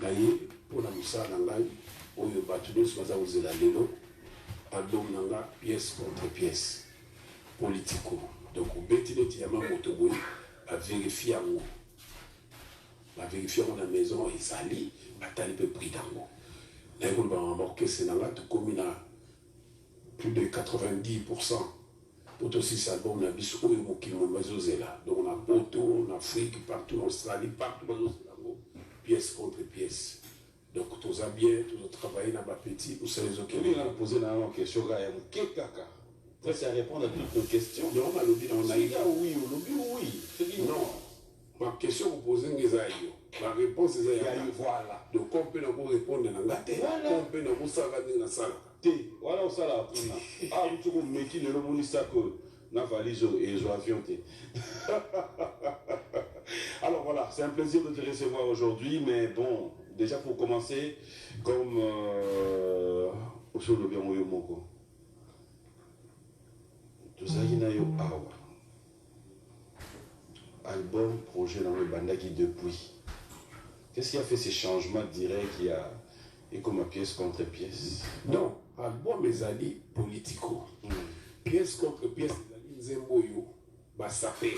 Naye pour la moussa nangai oyo batuno soza ozela lelo album nanga pièce contre pièce politico donc betino tiama moto boy a vérifier ngo a vérifier dans la maison et sali batali peu prix dango na ko ba orchestre nanga to komina plus de 90% pour aussi cet album na biso oyo mokimo bazozela donc on a Poto en Afrique partout en Australie partout bazozela pièce contre pièce. Donc, tout ça bien, tout ça travailler dans ma petite, ou c'est les autres qui ont posé une question. Ça, c'est à répondre à toutes nos questions. Non, on a dit, on a dit oui, oui. Non, ma question vous posez, la réponse est voilà. Donc, on peut nous répondre dans la tête, on peut nous savoir dans la salle. Voilà, on s'en a. Ah, vous avez mis le ministre na valise et les avions. Alors voilà, c'est un plaisir de te recevoir aujourd'hui, mais bon, déjà pour commencer, comme au bien moko. Tout ça, il y a eu album, projet dans le bandaki depuis. Qu'est-ce qui a fait ces changements directs qui a et comme pièce contre pièce? Non, album mes amis politico. Pièce contre pièce, Zemboyo, Bassapé.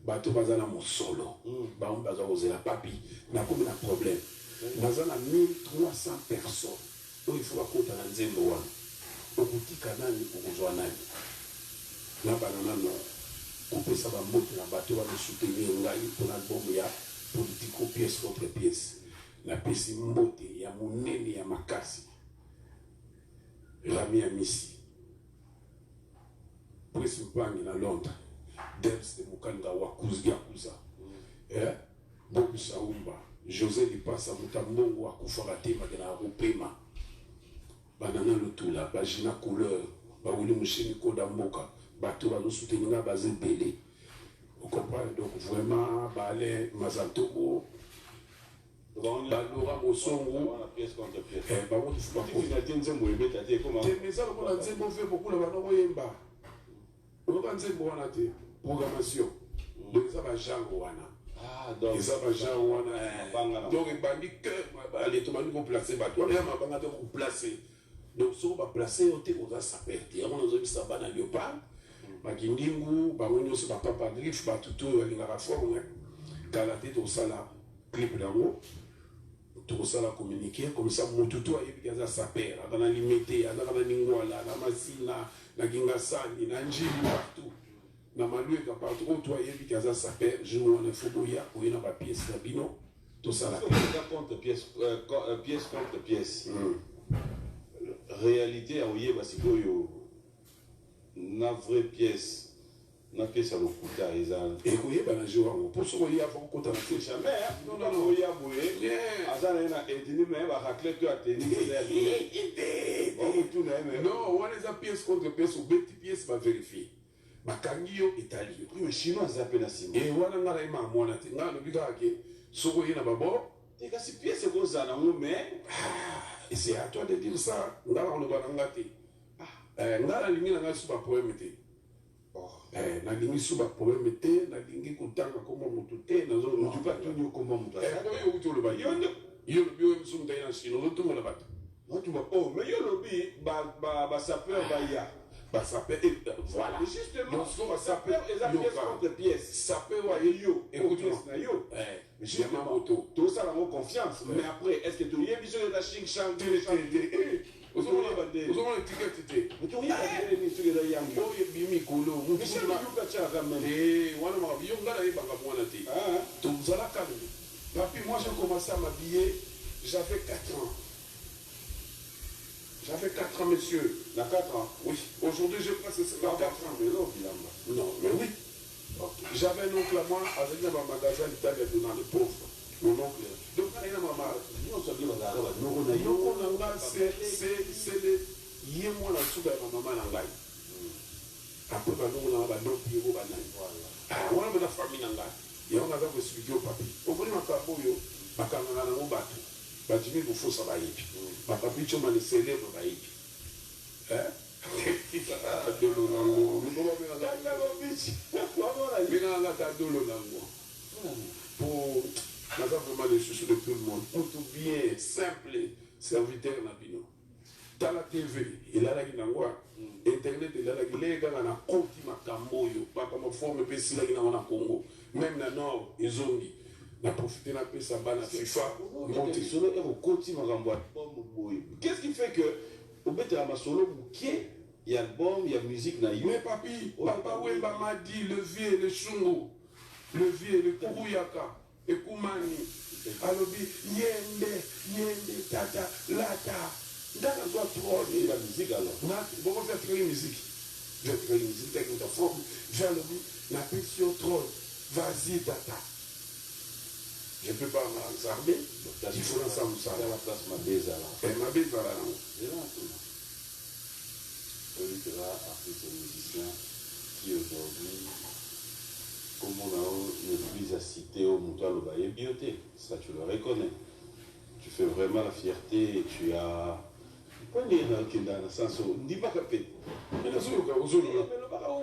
Bato bazana mon solo, baon bazana ozela papi, na comme un problème. Bazana 1300 personnes. Donc il faut raconter dans Nzembo wana. Okuti kanani okozwa nani. Na banana no. Couper ça va monter na bato va nous soutenir ngai pour l'album ya politico pièce contre pièce. La pesi mbote ya monene ya makasi. Rami Amisi. Prince Mpangi na Londres. Debs de Mukanda Wakuzi Yakuza. Bob Saumba. José Lipasa Mutambongo Wakufara Tema de la Rupema. Banana Lutula. Bajina Couleur. Baouli Mouchini Kodamboka. Bato va nous soutenir basé Bélé. Vous comprenez? Donc vraiment, Balé Mazantobo. Balora Mosongo. Pièce contre pièce. Baron du Fouba. Mais ça, on a dit qu'on fait beaucoup de Banoyemba. On va dire bon la programmation. Donc ça va genre wana. Ah donc ça va genre wana. Donc il bandi que les tomates vont placer bateau. Mais ma banga de placer. Donc ça va placer au thé on va s'aperter. On a dit ça va dans léopard. Magindingu, ba on aussi ba papa drift ba tout la reforme. Kalaté tout ça là clip là-haut. Tout ça là communiquer comme ça motuto ayebi kaza saper. Dans limité, dans la ningwala, la masina. Na Gingasani, na Njili partout. Na Malueka partout. Où toi, il y a des sapeurs, je vois un foboya, où il y a une pièce d'abino. Tout ça là. Pièce contre pièce. Réalité, on y est, parce que na vraie pièce. Na pièce à l'okuta, ils ont. Et vous y êtes dans le jour, pour ce qu'il y a, faut qu'on t'en jamais. Non, non, il y a boué. Azan a été dit, mais il va racler que à tenir. Non, on a des pièces contre pièces, ou des pièces, va vérifier. Ma kangio italien. Oui, mais chinois, ça appelle Simon. Et voilà, on a une maman, on a le bigard qui est sur le babo. Et quand ces pièces, c'est comme ça, mais. Et c'est à toi de dire ça. On a le banangate. On a la ligne, on a le problème. Na lingi suba problème te na lingi kutanga koma mutu te na zo mutu pa tunyo koma mutu yo uto le ba yo le bio msum ta ina sino zo tungo la bat non tu oh mais yo le bi ba sapeur ba ya ba sapeur voilà justement donc so ba sapeur et la pièce contre pièce sapeur wa yo écoute na yo mais j'ai ma moto tout ça la confiance mais après est-ce que tu y es besoin de la ching chang Vous avez le ticket. Vous avez le ticket. Vous avez le ticket. Moi, j'ai commencé à m'habiller, j'avais 4 ans. J'avais 4 ans, monsieur. Dans 4 ans? Oui. Aujourd'hui, je passe 4 ans. Non, mais oui. J'avais un oncle à moi, avec un magasin d'Italie dans les pauvres. Mon oncle. Donc, il y a maman. C'est le yémo la soupe à ma maman en live. Après, on a un autre bureau. On a une famille en live. Et on a un studio papi. On voulait ma cabo, ma caméra dans mon bateau. Ma Jimmy, il faut ça va y ma papi, tu m'as laissé célèbre, va y hein? Pour naza vraiment le chouchou de tout le monde. Tout bien, simple, serviteur na bino. Tala TV, elalaki nango, internet elalaki lekaka na koti makambo oyo, makambo forme pe silaki nango na Congo. Même na nord, ezongi. Na profité na pesa bana FIFA, monter solo et au koti makambo album boy. Qu'est-ce qui fait que au bête à ma solo bouquet, il y a album, il y a musique na yo. Mais papi, papa Wemba m'a dit le vieux, le chungo, le vieux, le kuruyaka, et Koumani, alobi, yende, tata, lata. Dans la trop et la musique alors. Bon, on va faire très musique. Je vais faire musique avec ta forme. J'ai la pression trop. Vas-y, tata. Je ne peux pas m'ensemble. Il faut l'ensemble ça. À la place ma bise là. Et ma bise là. C'est là tout. Celui qui est là, artiste et musicien, qui aujourd'hui, comme on a ne plus à citer au Moutoua Lobaye Bioté, ça tu le reconnais. Tu fais vraiment la fierté et tu as. Pas dire que dans le sens où. Ne dis pas que. Mais le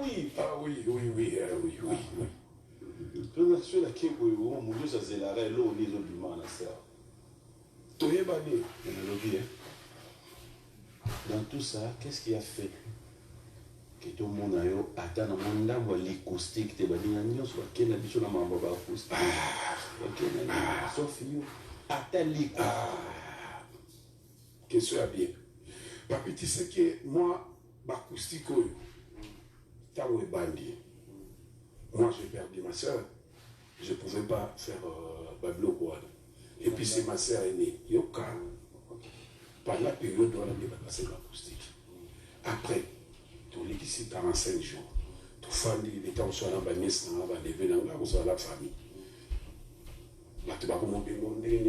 oui. Ah oui. Sur la qui mon Dieu, ça c'est l'arrêt, l'eau, les autres du mal, ça. Tu es banni. Dans tout ça, qu'est-ce qui a fait que tout le monde a eu atteint un monde où l'acoustique était banni, soit qu'il y a des mambo acoustique. Sauf you, atteint l'acoustique. Question à bien. Papi, tu sais que moi, l'acoustique, t'as où est bandi. Moi, j'ai perdu ma soeur. Je ne pouvais pas faire Bablo Kouad. Et puis, c'est ma soeur aînée. Yoka. Par la période où on a passé l'acoustique. Après, tous les ici 45 jours. Tout fan, il était en soi dans la nièce, dans la famille. Mon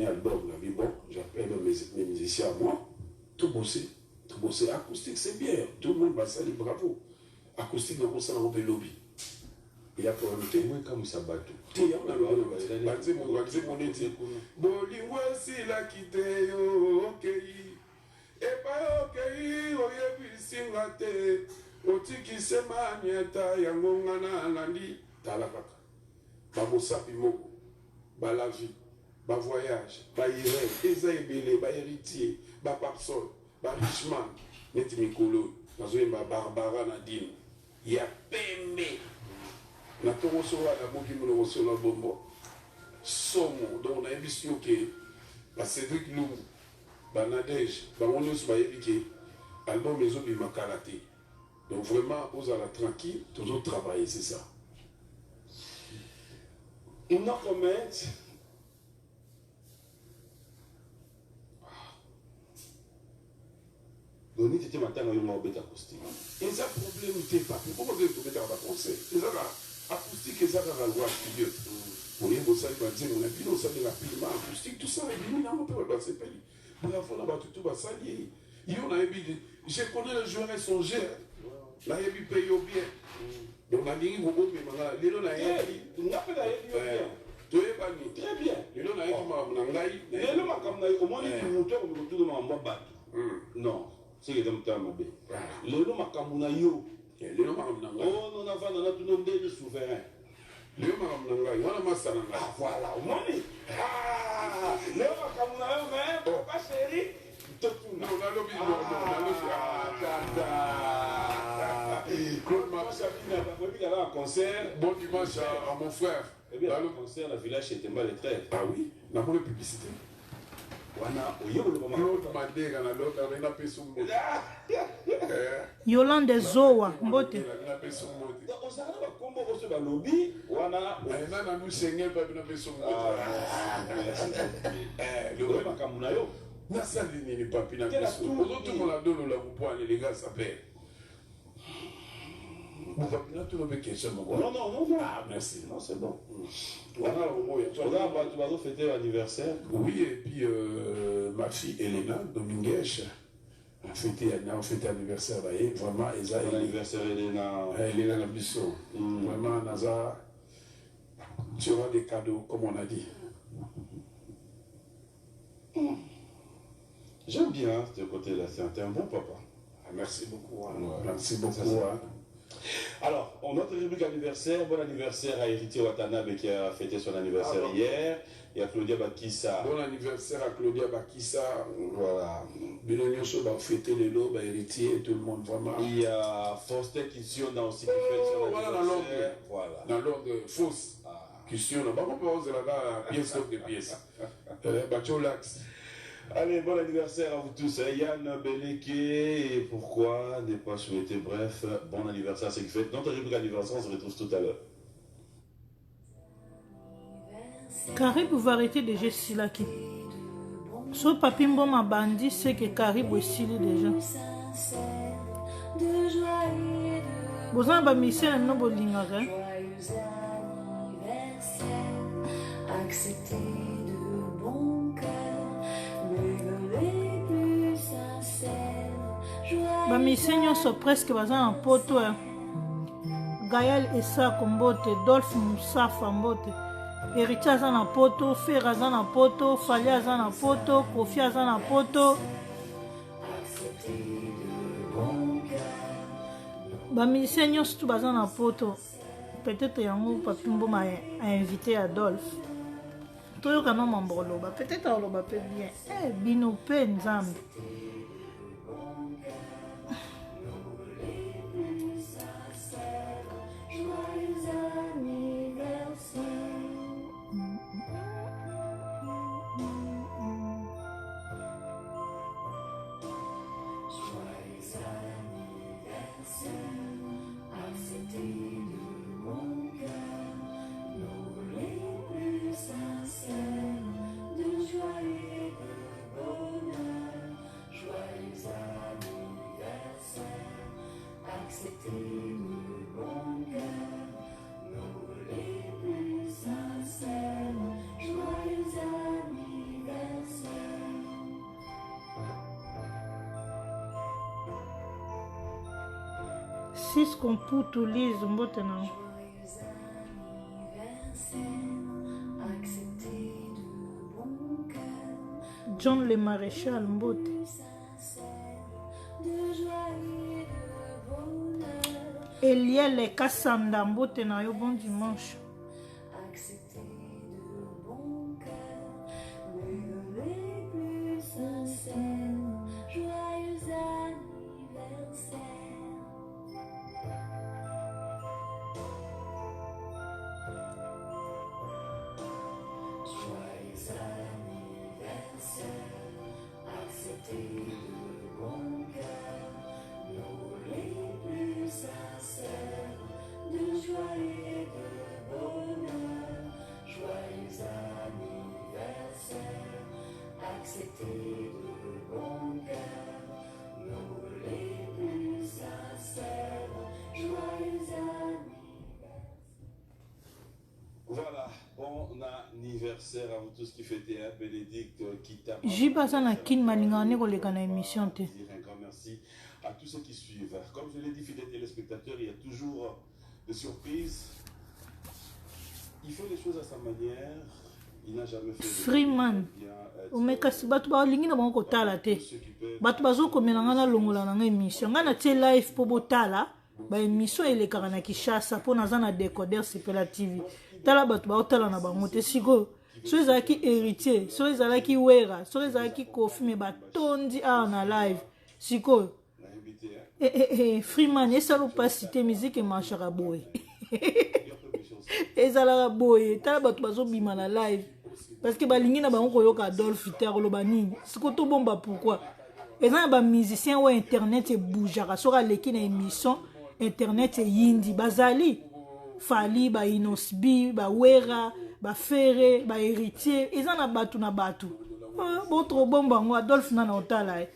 album, bon, j'appelle mes musiciens à moi. Tout bosser. Acoustique, c'est bien. Tout le monde va saluer, bravo. Acoustique, on s'en a un lobby. Il y a pour inviter. Moi, comme ça bat tout. Bolingo esila kite yo okei epa okei oyebisinga te otikise maniata yango nga na landi tala kaka bamosapi moko balavi bavoyage bairene eza ebele baheritier bapapsol barichman neti mikolo nazoyemba barbara na dino ya pembe na tokosola na moki molokosolo bombo somo donc on a émission que Cédric Lou, Nadège, on a album les autres ma karaté. Donc vraiment, vous allez tranquille, toujours travailler, c'est ça. Une autre comment Doni tete matanga yo mobeta acoustique. Et ça problème t'es pas. Pourquoi vous devez mettre un concert? Et ça acoustique et ça va le voir studio. On est au salle bâti, on a vu au salle de la pile acoustique, tout ça, et puis nous on peut pas se payer. Bref, on a battu tout va s'allier. Il y en a eu, je connais le joueur et son jeu. Là, il y a eu payé bien. Donc, on a dit, vous pouvez me dire, on a eu, on a fait la bien. Tu es banni. Très bien. Il en a eu, au moins, il moteur, on peut tout de même battre. Non, c'est que dans le temps, ma bé. Le nom a kamuna yo. Le nom a kamuna. Oh, non, on a tout le monde est souverain. Le nom a kamuna. Ah, voilà, au moins. Ah, le nom a kamuna yo, mais pourquoi chérie? Non, on a lobby, Claude Marchal, il avait un concert. Bon dimanche à mon frère. Eh bien, le concert, le village était mal les traits. Ah oui, on a pour la publicité. Yolande Zowa, Mbote. Non, ah, merci. Non, c'est bon. On a fêté l'anniversaire. Oui, et puis ma fille Elena Dominguez a fêté l'anniversaire. Vraiment, l'anniversaire Elena. Elena Nabissot. Vraiment, Naza, tu auras des cadeaux, comme on a dit. J'aime bien ce côté-là, c'est un bon papa. Merci beaucoup. Ouais. Merci beaucoup. Alors, notre rubrique anniversaire, bon anniversaire à Héritier Watanabe qui a fêté son anniversaire hier. Il y a Claudia Bakissa. Bon anniversaire à Claudia Bakissa. Voilà. Bilonioso va fêter les lots, Héritier, tout le monde vraiment. Il y a Faustin Kissiona aussi qui fête son Voilà, anniversaire. Voilà. Dans l'ordre fausse. Kissiona. Bah, on peut poser là-bas pièce de pièce. Bacholax. Allez, bon anniversaire à vous tous. Yann Beleke, et pourquoi ne pas souhaiter, bref, bon anniversaire à ceux qui fêtent notre rubrique anniversaire. On se retrouve tout à l'heure. Karibu variété de jeux silaki. So papi mboma bandi c'est que Karibu esili déjà. Bozana ba mission no bolingaka. Accepter de bon cœur, mais plus sincère. Ba mission nyonso presque bazana poto. Gaël Essa Kombote, Dolph Moussafa Mbote. Héritier aza na poto, Fer aza na poto, Fali aza na poto, Kofi aza na poto. Ba musicien nyonso tu baza na poto. Peut-être yango papi mboma a invité Adolphe. Toyoka no mambolo ba peut-être aloba pe bien. Eh bino pe nzambe. Six computo liso mbote na John le Maréchal mbote Eliel Kassanda mbote na yo bon dimanche. Voilà, bon anniversaire à vous tous qui fêtez, hein, Bénédicte, Kita. Jibazana kin malingane koleka na émission te. Un grand merci à tous ceux qui suivent. Comme je l'ai dit, fidèles téléspectateurs, il y a toujours des surprises. Il fait les choses à sa manière. Il n'a jamais fait. Freeman. Omekasi batu ba lingi na bango kotala te. Batu bazo komela ngana longola na émission. Ngana tie live po botala. Ba émission elekaka na Kishasa po naza na décodeur Sepela TV. Tala batu ba otala na bango te siko. So ezalaki héritier, so ezalaki wera, so ezalaki Kofi me batondi a na live. Siko. Freeman esalo pas citer musique marchera boy. Ezala boy, tala batu bazo bima na live. Parce que balingi na bango koyoka Adolphe Hitler lo banini. Siko to bomba pourquoi? Ezana ba musicien ou internet e boujara sora leki na émission internet e yindi bazali Fali ba Inosbi ba wera ba Ferre ba héritier ezana batu na batu. Bon trop bomba ngo Adolphe na otala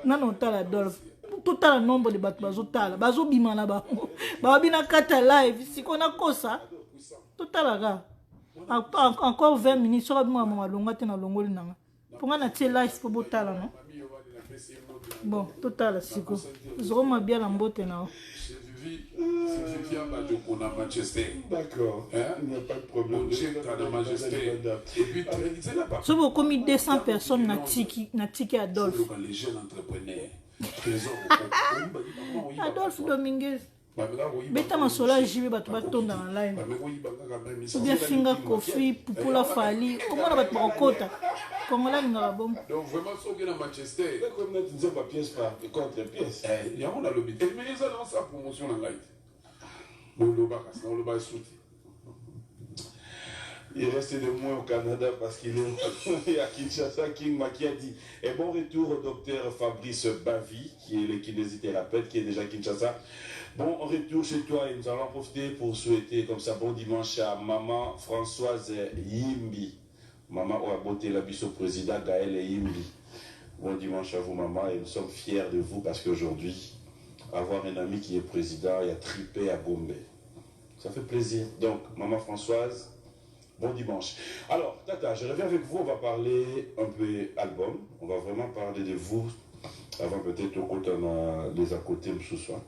nana otala Adolphe total nombre de batu bazotala bazobima na bango babina kata live sikona kosa total ga encore 20 minutes sur moi maman longa te na longoli nanga ponga na tie live po botala no bon total siko zoma bien la mbote na C'est Vivian Badjoko na Manchester. D'accord. Il n'y a pas de problème. Et puis, so vous comme 200 personnes na tiki Adolphe. Les jeunes entrepreneurs Trésor. Adolphe Dominguez. Beta masola jibe bato batonda en live. Ou bien Finga Kofi, Pupula Fali. Comment on va te bakota? Comment là ngara bom? Donc vraiment ce qui est à Manchester. Comme tu disais pas pièce par contre pièce. Il y a on a le bit. Mais ils ont sa promotion en live. Bon le bas ça on le bas sauté. Il est resté de moins au Canada parce qu'il est à Kinshasa. King Maki a dit et bon retour au docteur Fabrice Bavi, qui est le kinésithérapeute, qui est déjà à Kinshasa. Bon retour chez toi et nous allons en profiter pour souhaiter comme ça bon dimanche à maman Françoise Yimbi. Maman a beauté la biso président Gaël Yimbi. Bon dimanche à vous maman et nous sommes fiers de vous parce qu'aujourd'hui, avoir un ami qui est président, il a tripé à Gombe. Ça fait plaisir. Donc maman Françoise, bon dimanche. Alors, Tata, je reviens avec vous, on va parler un peu album. On va vraiment parler de vous, avant peut-être au côté les à côté ce soir.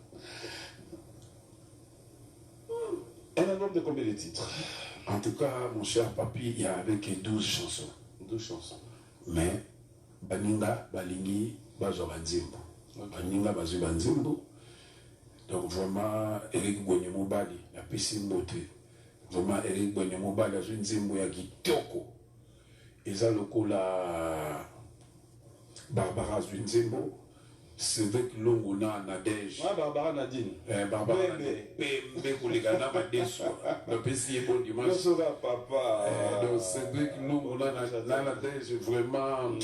Un album de combien de titres? En tout cas, mon cher papy, il y a avec 12 chansons. 12 chansons. Mais, Baninga, Balingi, Bazo Banzimbo. Baninga, Bazo Banzimbo. Donc vraiment, Eric Gonyemo Bali, la piscine beauté. Vraiment, Eric Gonyemo Bali, la Nzimbo ya Kitoko. Et ça, le coup, la Barbara Zunzimbo. Cédric Longona Nadège. Ah, Barbara Nadine. Barbara Nadège. Pembe Kouligana Madeso. Le PC est bon dimanche. Je serai papa. Donc Cédric Longona Nadège, vraiment.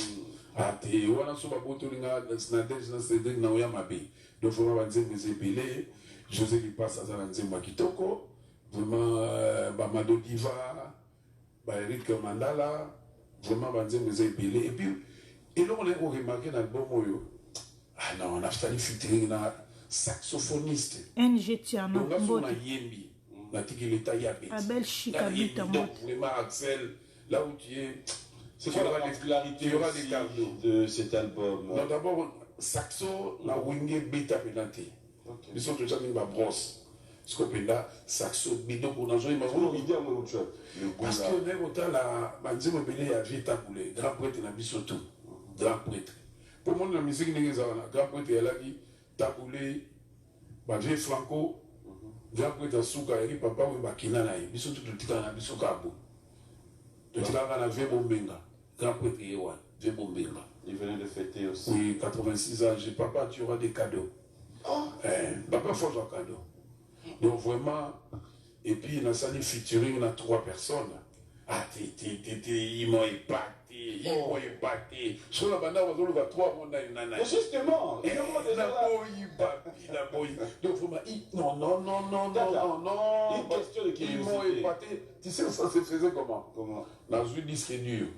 Ate, wana so baboto linga Nadège na Cédric na oya mabe. Donc vraiment banzembe zebele. José qui passe à Nzemba Kitoko. Vraiment Bamado Diva. Eric Mandala. Vraiment banzembe zebele. Et puis, et là on a remarqué dans l'album Oyo. Ah non, on a fait featuring un saxophoniste. NG Tiana. Donc, on a Yembi. On a dit qu'il était Yabet. Abel Chikabita. Donc, vraiment, Axel, là où tu es. C'est quoi la particularité de cet album? Non, d'abord, saxo, on a Wingé Beta Penanté. Ils sont tous en brosse. Ce qu'on peut là, saxo, bidon, on a joué. Parce que même autant, la Manzimo Bélé a vu taboulé. Grand prêtre, il a mis surtout. Grand prêtre. Pour moi, la musique n'est pas grand prêtre, elle a dit taboulé, vieux Franco, grand prêtre Souka, il dit papa, oui, Bakina, il sont tout le temps dans le Kabo. Le temps dans la vieux Bombenga, grand prêtre Ewan, vieux Bombenga. Il venait de fêter aussi. Oui, 86 ans, j'ai papa, tu auras des cadeaux. Papa, il faut un cadeau. Donc vraiment, et puis, il a sali featuring, il y a 3 personnes. Ah, ils m'ont épaté. Ils m'ont épaté. Sur la bande, on va 3 mois dans justement, il y a donc vraiment, non. Une question de Ils m'ont épaté. Tu sais, ça se faisait comment? Dans une disque dur.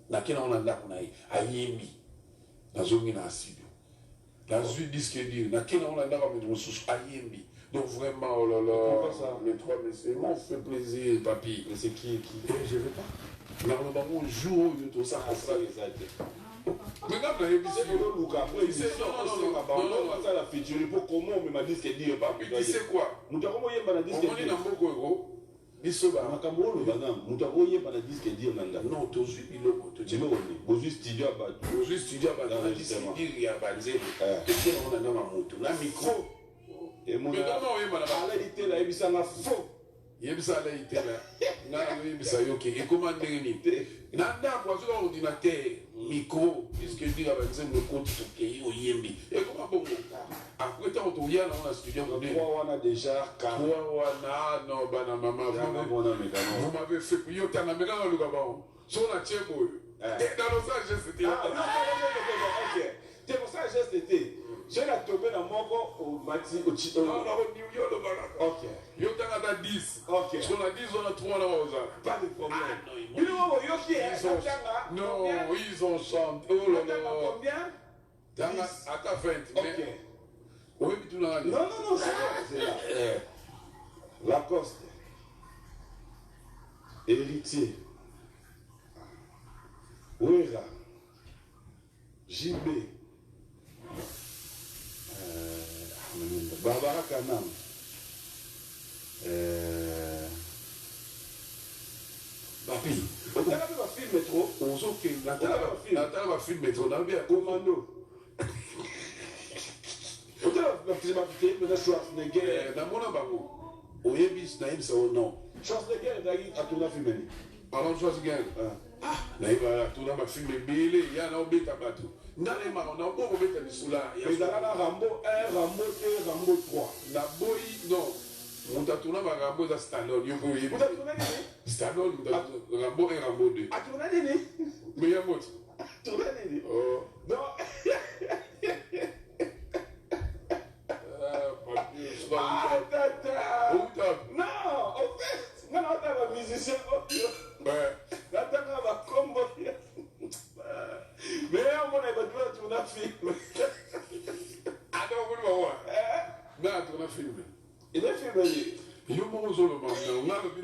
Dans quel on a là, on a à Yémi. Dans une studio. Dans une disque dur. Dans quel on a là, on a à Yémi. Donc vraiment, oh là là, les 3 messieurs m'ont fait plaisir, papy. Mais c'est qui Je ne vais pas. Dans le moment où joue, tout ça, comme ça, les aides. Mais quand tu as vu, c'est le look après, il sait, non, ça la feature, pour comment on m'a dit ce qu'il dit, papy, tu sais quoi? Nous avons eu un disque qui dit, non, tu suis pilote, tu dis, tu studio micro. Et mon réalité là, il s'en a faux. Il s'en a été là. Il s'en a été là. Et comment dire? Nanda, moi, je ordinateur, micro, puisque je dis à le compte qui est au Yembi. Et comment bon? Après, on tourne dans la studio. On a déjà 4. Non, maman, vous m'avez fait prier au Canada, le Gabon. Sur la tienne, et dans Los Angeles, c'était là. Ok. C'est pour ça que j'ai été. Je l'ai tombé dans mon corps au Mati, au Chito. Non, au New York, ok. Il y a 10. Ok. Sur la 10, on a 3 là. Pas de problème. Non, ils ont chanté. Oh là là. Combien? À ta fête. Ok. Oui, mais tu l'as dit. Non, c'est là. Lacoste. Héritier. Ouera. JB. Barbara Kanam. Papi. On a vu un film métro. On s'en fait. La table va film métro. On a bien. Commando. Schwarzenegger. namona bango oyebisi nayebisa o non Schwarzenegger ezalaki atuna filme nini? alors Schwarzenegger nayeba atuna bafilme ebele ya na obeta bato ndalemaka na oboko obeta lisula ezalaka na Rambo 1, Rambo 2, Rambo 3. na boyi non moto atuna barambo eza Stallone yo mpo oyebi Atuna nini? Stallone rambo 1 rambo 2 Atuna nini? meya moto Atuna nini? Non. Non, en fait, non, t'as un musicien. T'as un combo. Mais on a pas tout un film. Attends, on va voir. Non, on a filmé. Il a filmé. Yo moko ozoloba nga lobi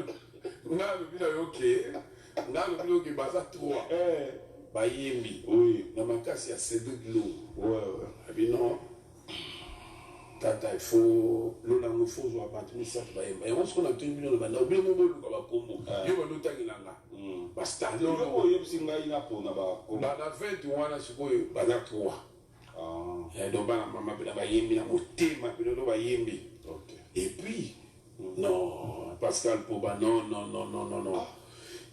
na yo ke nga lobi oke baza 3 bayembi na makasi ya Cédric Lo abino tata il faut lolango il faut ozwa bato misato bayemba yango soko na toni bino na banda obile moko oluka bakombo yo balotangilanga bastallone oyebisi ngai na mpona bakombo bana 20 wana sikoyo baza 3 donc bana mama mpe na bayembi na motema mpe lelo bayembi et puis non, Pascal Poba, non.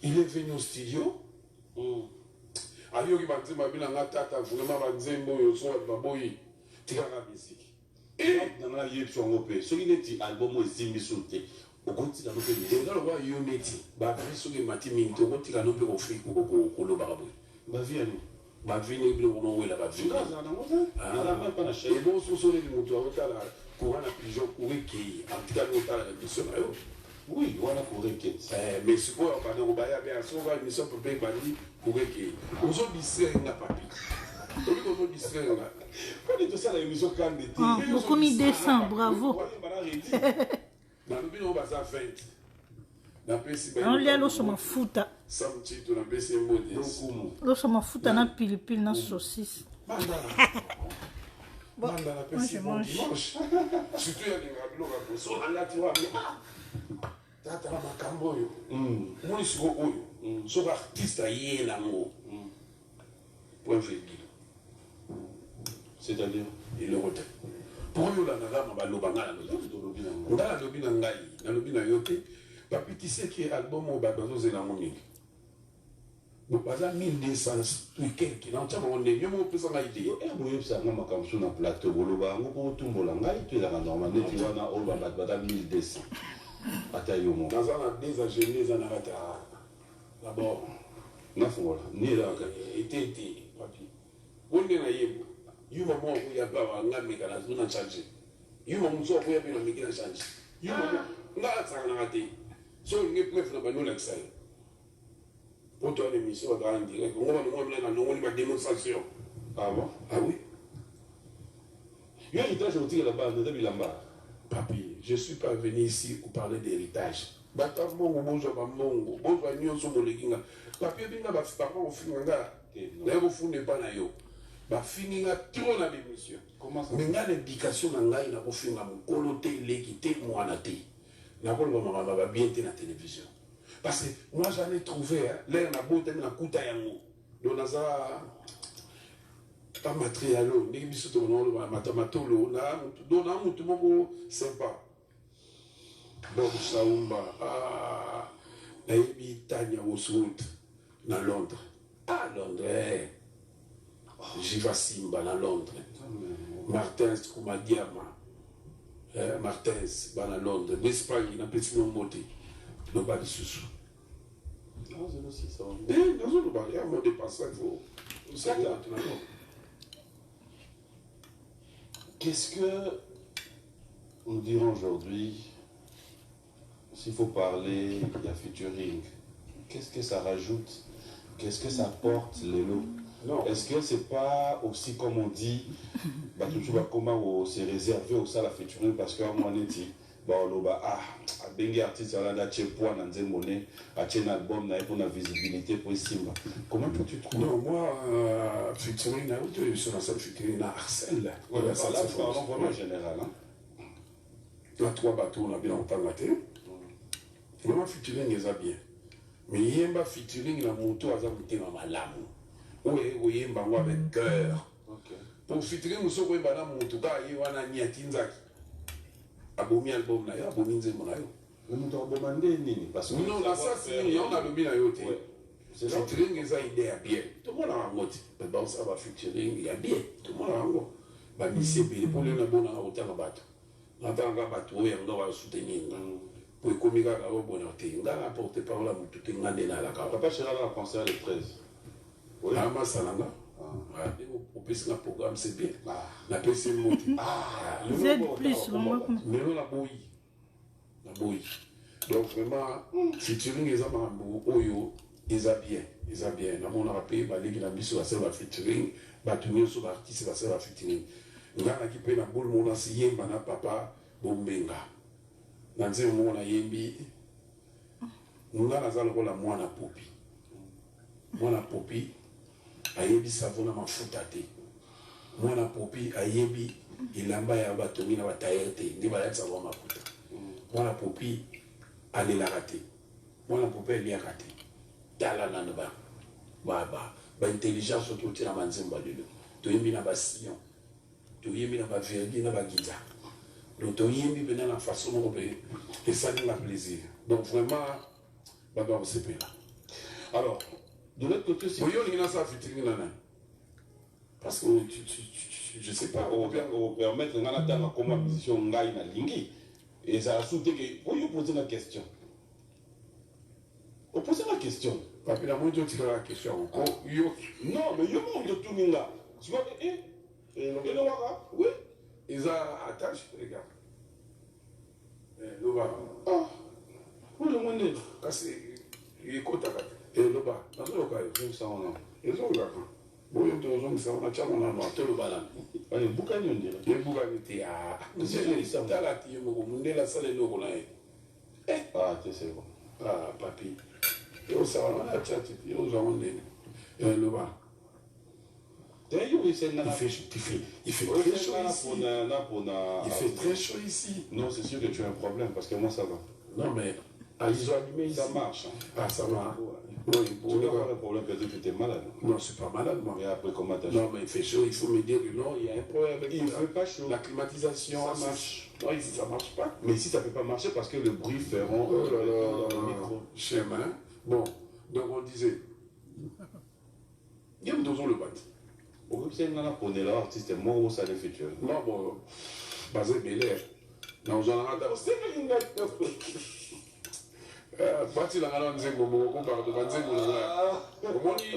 Il est venu au studio. Ayo qui m'a dit, ma bien, tata, vraiment, ma dit, moi, so, ma boy, tu as la musique. Et dans la vie, tu as un peu. Ce qui est album, c'est Missouté. Au continent, nous faisons. Dans le roi Yoneti, ma vie, sur les matins, tu as un peu de conflit pour le barabou. Ma vie, elle. Ma vie, n'est plus au nom où elle a vu. Et bon, sur les motos, courant la pigeon, courir qui, en tout cas, nous avons la mission. Oui, voilà pour requête. Mais ce qu'on va dire, on va y aller à son va une mission pour payer Bali pour requête. On s'en distrait, on n'a pas pu. On s'en distrait, on a. Quand on est ça, la émission quand on était. Beaucoup mis dessin, bravo. Dans le bilan, on va à 20. On lia loso mafuta. Samchito, on a baissé un mot de loso mafuta na pilipili na saucisse. Bon, moi je mange. Surtout il y a des rabilos à bosser. Là tu vois, tata na makambo yo. Moi je suis oyo. So artiste ayé na mo. Point virgule. C'est-à-dire il le retient. Pour yo la na ba lobanga na lobi na ngai, na lobi na yo te. Papi tu sais que album au babazo zela mongi. Bon, par exemple, 1200 quelques, non, tu vois, on est mieux, on peut s'en aller. Et vous savez, on a comme sur un plateau, on a un tout molangai, tu es là, normalement, tu vois, on a 1200. Attends, dans un des agents, on a raté. D'abord, voilà, ni là, était, papi. On est là, il y a un moment où il y a pas un mécanisme, on a changé. Il y a un moment où il y a un mécanisme, il y a un moment où il y a un raté. So, il y a un peu de l'excès. Pour toi, l'émission va en direct. On va nous une démonstration. Ah bon? Ah oui. Il y a un héritage au tir là-bas, de là-bas. Papi, je ne suis pas venu ici pour parler d'héritage. Bata mongo, bonjour, mongo, bonjour, nous sommes les gars. Papi, bien, ma parents au finanga. D'ailleurs, au fond, n'est pas na yo. Ba finanga trop dans l'émission. Comment ça? Mais là, l'éducation n'a pas na au finanga, mon coloté, l'équité, moi, na té. Na pas le bien té na télévision. Parce que moi j'en ai trouvé, l'air na beauté na kuta yango. Donc naza pas matérialo, ni biso to no matamatolo na donc na mutu moko sympa. Donc Saumba na ibi Tanya Oswald na Londres. Ah Londres. Jiva Simba na Londres. Martins Koumadiama. Martins na Londres. L'Espagne na petit nombre no bali susu. Qu'est-ce que nous dirons aujourd'hui, s'il faut parler, il y a featuring, qu'est-ce que ça rajoute, qu'est-ce que ça porte les lots? Est-ce que c'est pas aussi comme on dit, bah, comment c'est réservé au ça la featuring parce qu'à un moment donné, bengi artiste ala da poids na nzemone a un album na pour la visibilité pour Simba. Comment toi tu trouves? Non, moi featuring na sur la scène featuring na Arsène. Ouais, là tu parles vraiment général hein. La 3 bateaux on a bien entendu matin. Vraiment featuring est bien. Mais yemba featuring na moto aza muté na malamu. Oui, yemba avec cœur. pour featuring muso ko bana mutu ka ye wana nyati nzaki abomi album na yo abomi nzembo na yo mais mutu abomande nini parce que non la ça c'est on a lobi na yo te featuring eza idée ya bien tout le monde a ngoti ba ça va featuring ya bien tout le monde a ngo ba misi ebele pour le na bona otanga bato natanga bato oyo yango ba soutenir pour ekomi kaka oyo bona te nga na porte parole mutu te nga nde na la ka papa Chérard a concert le 13 oui ama salanga au plus un programme c'est bien la PC monte Z plus vraiment mais la bouille donc vraiment featuring les amambo oyo ils a bien na mon rappel ba ligi na biso va featuring ba tunyo so ba artiste va featuring ngana ki pe na boule mona si yemba na papa bombenga na nze mona yembi ngana za lokola mwana popi ayebi savona mafuta te mwana popi ayebi ilamba ya batongi na batayer te nde bayatisa bwa mafuta mwana popi alelaka te mwana popi aliaka te tala nano baintelligence oyo totina banzembo lelo toyembi na basillon toyembi na baverdi na bagiza donc toyembi mpena na façon moko mpe esalinga plaisir donc vraiment bato bakosepela alors de l'autre côté, c'est. Parce que je sais pas. On permettre de comment position ngaï na lingi. Et ça a soutenu que. Vous posez la question. Vous posez la question. Papi, la moindre tu la question. Non, mais yo mon de tout ninga. Tu vois, et le waka. Oui. Ils ont attaché, regarde. Le waka. Ah. Vous le monde. Parce que il est content. Et le bas, dans le cas, ça on a. Ils ont là. Bon, ils ont ça, on a déjà mon amour, tout le bas là. Allez, Boukani on dirait. Les Boukani, t'es à. C'est ça, t'as la tille, mon la salle est lourde là. Ah, c'est bon. Ah, papi. Yo, ça va, on a chat, yo, on a le bas. Il fait très chaud ici. Il fait très chaud ici. Non, c'est sûr que tu as un problème, parce que moi ça va. Non, mais. Ah, ils ont allumé ici. Ça marche. Hein. Ah, ça va. Oui, tu dois avoir un problème, peut-être que tu es malade. Non, je ne suis pas malade, moi. Et après, comment t'as Non, mais il fait chaud, il faut me dire que non, il y a un problème avec il ne fait pas chaud. La climatisation, ça marche. Non, ici, ça ne marche pas. Mais ici, ça ne peut pas marcher parce que le bruit feront dans le micro. Chemin. Bon, donc on disait. Il y a deux ans le bat. Au c'est un là, artiste, moi, où ça le futur. Non, bon, basé Belair. Non, j'en ai un c'est parti la ngana nzengo moko komparde banzengo na nga omoni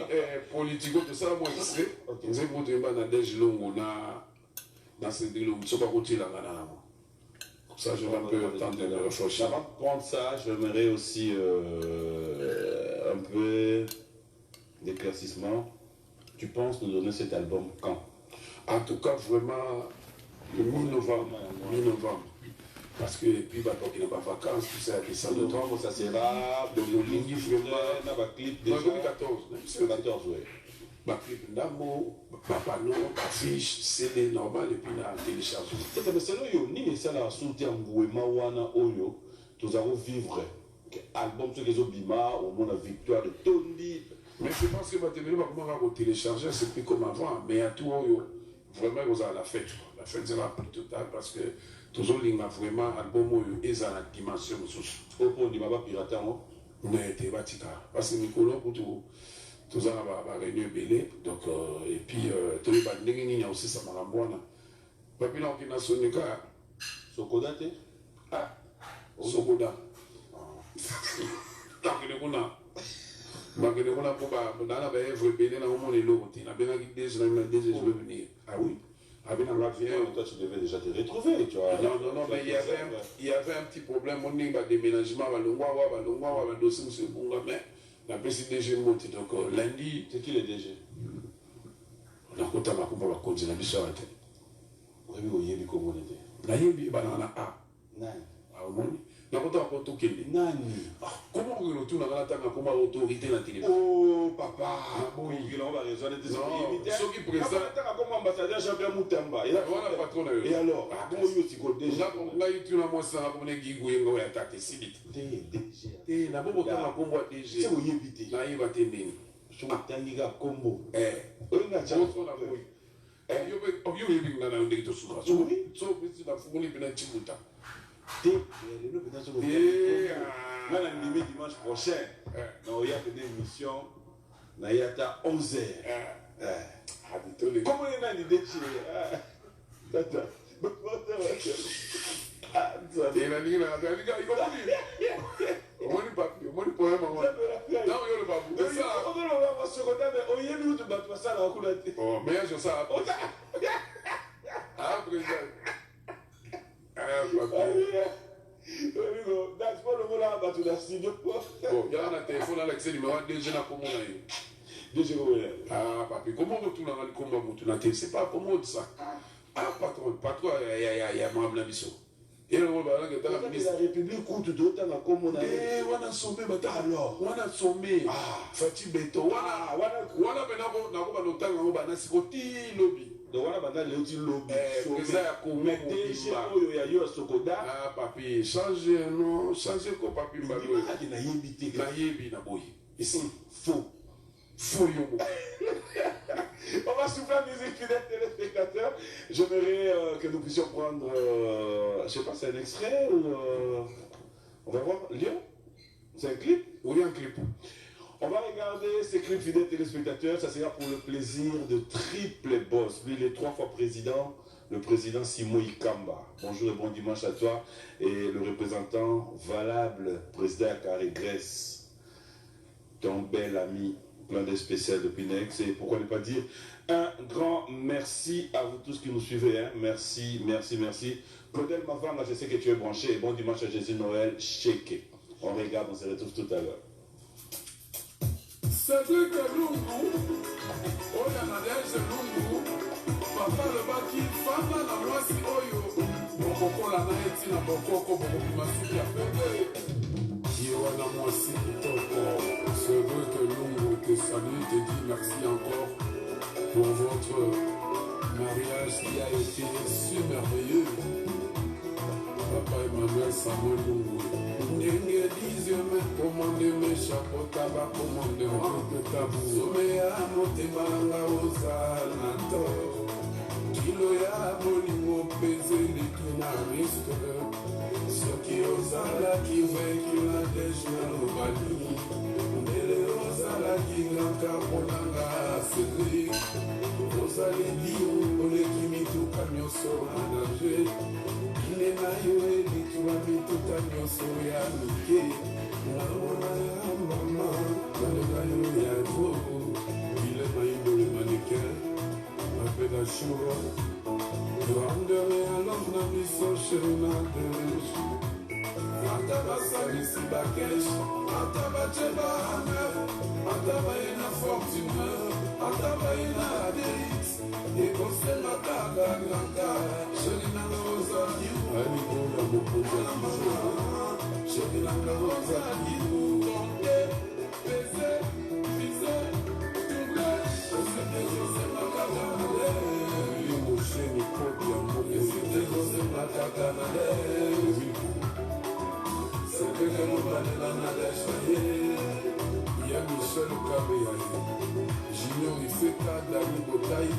politiko tosala mwa extrait nzengo toyemba na dege longo na cedrilo so bakotila nga na yango ça je vais un peu tenter de réfléchir. Avant de prendre ça, j'aimerais aussi un peu d'éclaircissement. Tu penses nous donner cet album quand? En tout cas vraiment le mi-novembre. Parce que puis bah donc il n'a pas vacances, tout ça, décembre, novembre, ça sera de l'Olingi vraiment. Dans le clip déjà. 2014, c'est 14, oui. Ma clip d'amo, ma panneau, ma fiche, CD normal et puis la télécharge. C'est ça, yo, ni ça la soutien Ngouema wana oyo, tous avons vivre. Album sur les Obima, au monde la victoire de Tony. Mais je pense que ma télécharger, c'est plus comme avant, mais à tout oyo, vraiment vous avez la fête. La fête sera plus totale parce que toujours il y a vraiment un album où il y a la dimension de au point de ma pirate mais t'es batika parce que Nicolas pour tout ça va réunir belé donc et puis tout le monde il y a aussi ça marambouana papi là on a sonné ka Sokoda te ah Sokoda donc on a pour dans la œuvre belé là au monde l'autre na bien déjà je veux venir ah oui. Toi, tu devais déjà te retrouver. Tu vois, non, mais il y avait un petit problème. On a des déménagements, dossier, mais la PCDG monte. Donc lundi. C'est qui le DG? On a compté ma combat à continuer à faire. Oui, oui, oui, comment on était. Naïbi, banana A. Nani. Ah, au monde. Na kota ko to kende. Nani. Comment on retourne à la tanga comme autorité na télé. Oh papa. Oui, il a raison de dire. Ceux qui présentent comme ambassadeur Jean-Pierre Moutamba. Il a voilà patron. Et alors, comment il aussi ko déjà là il tuna moi ça comme ne gigo yengo ya tate sibit. DG. Eh na bobo tanga kombo DG. C'est oui invité. Na yiba tendeni. Je m'attendais à combo. On a Yo yebi ngana ndenge to suka. So bisi na fungoli bina chimuta. Le peut-être sur le dimanche prochain. Non, il y a une émission. Il y a 11h. Comment il y a une idée de that's pas le mot là, bah tu l'as signé quoi. Bon, il y a un téléphone avec ce numéro déjà comment on a ah, papi, comment on tourne comment on tourne c'est pas comment ça. Ah, patron, il y a moi la mission. Et le rôle de la République compte d'autant comme on a. Eh, on a sommé, alors, on a sommé. Ah, Fatih Beto, on a maintenant longtemps, on a sikoti lobby. Donc on a maintenant le petit lobby. Mais déjà, il y a eu un sokoda. Ah, papi, changer non, changer quoi, papi, il y a yébité. Na boy. Ici, faux. Faux yo. On va souffler la musique, fidèles téléspectateurs. J'aimerais que nous puissions prendre, je ne sais pas, c'est un extrait ou. On va voir. Lyon. C'est un clip. Oui, un clip. On va regarder ces clips, fidèles téléspectateurs. Ça sera pour le plaisir de Triple Boss. Lui, il est 3 fois président. Le président Simon Ikamba. Bonjour et bon dimanche à toi. Et le représentant valable, président Akari Grèce. Ton bel ami. Plein de spécial de Pinex. Et pourquoi ne pas dire un grand merci à vous tous qui nous suivez. Hein. Merci, merci, merci. Claudel Mavanga, je sais que tu es branché. Bon dimanche à Jésus Noël. Shake. On regarde, on se retrouve tout à l'heure. C'est lui que Lungu, on a Nadège Lungu, papa le baki, femme na mwasi oyo, bokoko la na eti na bokoko, bokoko masuki a pende. Yoana mwasi kitoko, c'est vrai que Lungu te salue, te dit merci encore pour votre mariage qui a été si merveilleux. Papa Emmanuel Samuel Lungu. Ndenge dixième, commandez mes chapeaux tabac, commandez un tabou. Somea motema nga ozala to. Kilo ya bolingo pese leki na risque. Soki ozala ki vaincu la deja lobali. Ndele ozala ki ngaka ponanga seli. Ozali diyo oleki mituka nyoso anage. Nena yo elituwa mituka nyoso ya mike. Namona ya mama, nalenga yo ya vo. Il est maïdo le mannequin, un peu d'achura. Grandeur et alors na biso chena desh. Ataba salisi bakesh, ataba cheba amer, ataba ena fortune, ataba ena adeix. Et qu'on se mata ganga, chelina rosa diou. Ali kola mokoza diou. Chelina rosa diou. Tonde, pese, pise, double. Osete jose makaganale. Limo cheni kopi amoke. Osete jose makaganale. Seke kemo banela nade chaye. Ya Michel Kabeyaye. Junior Ifeka Dani Botaï.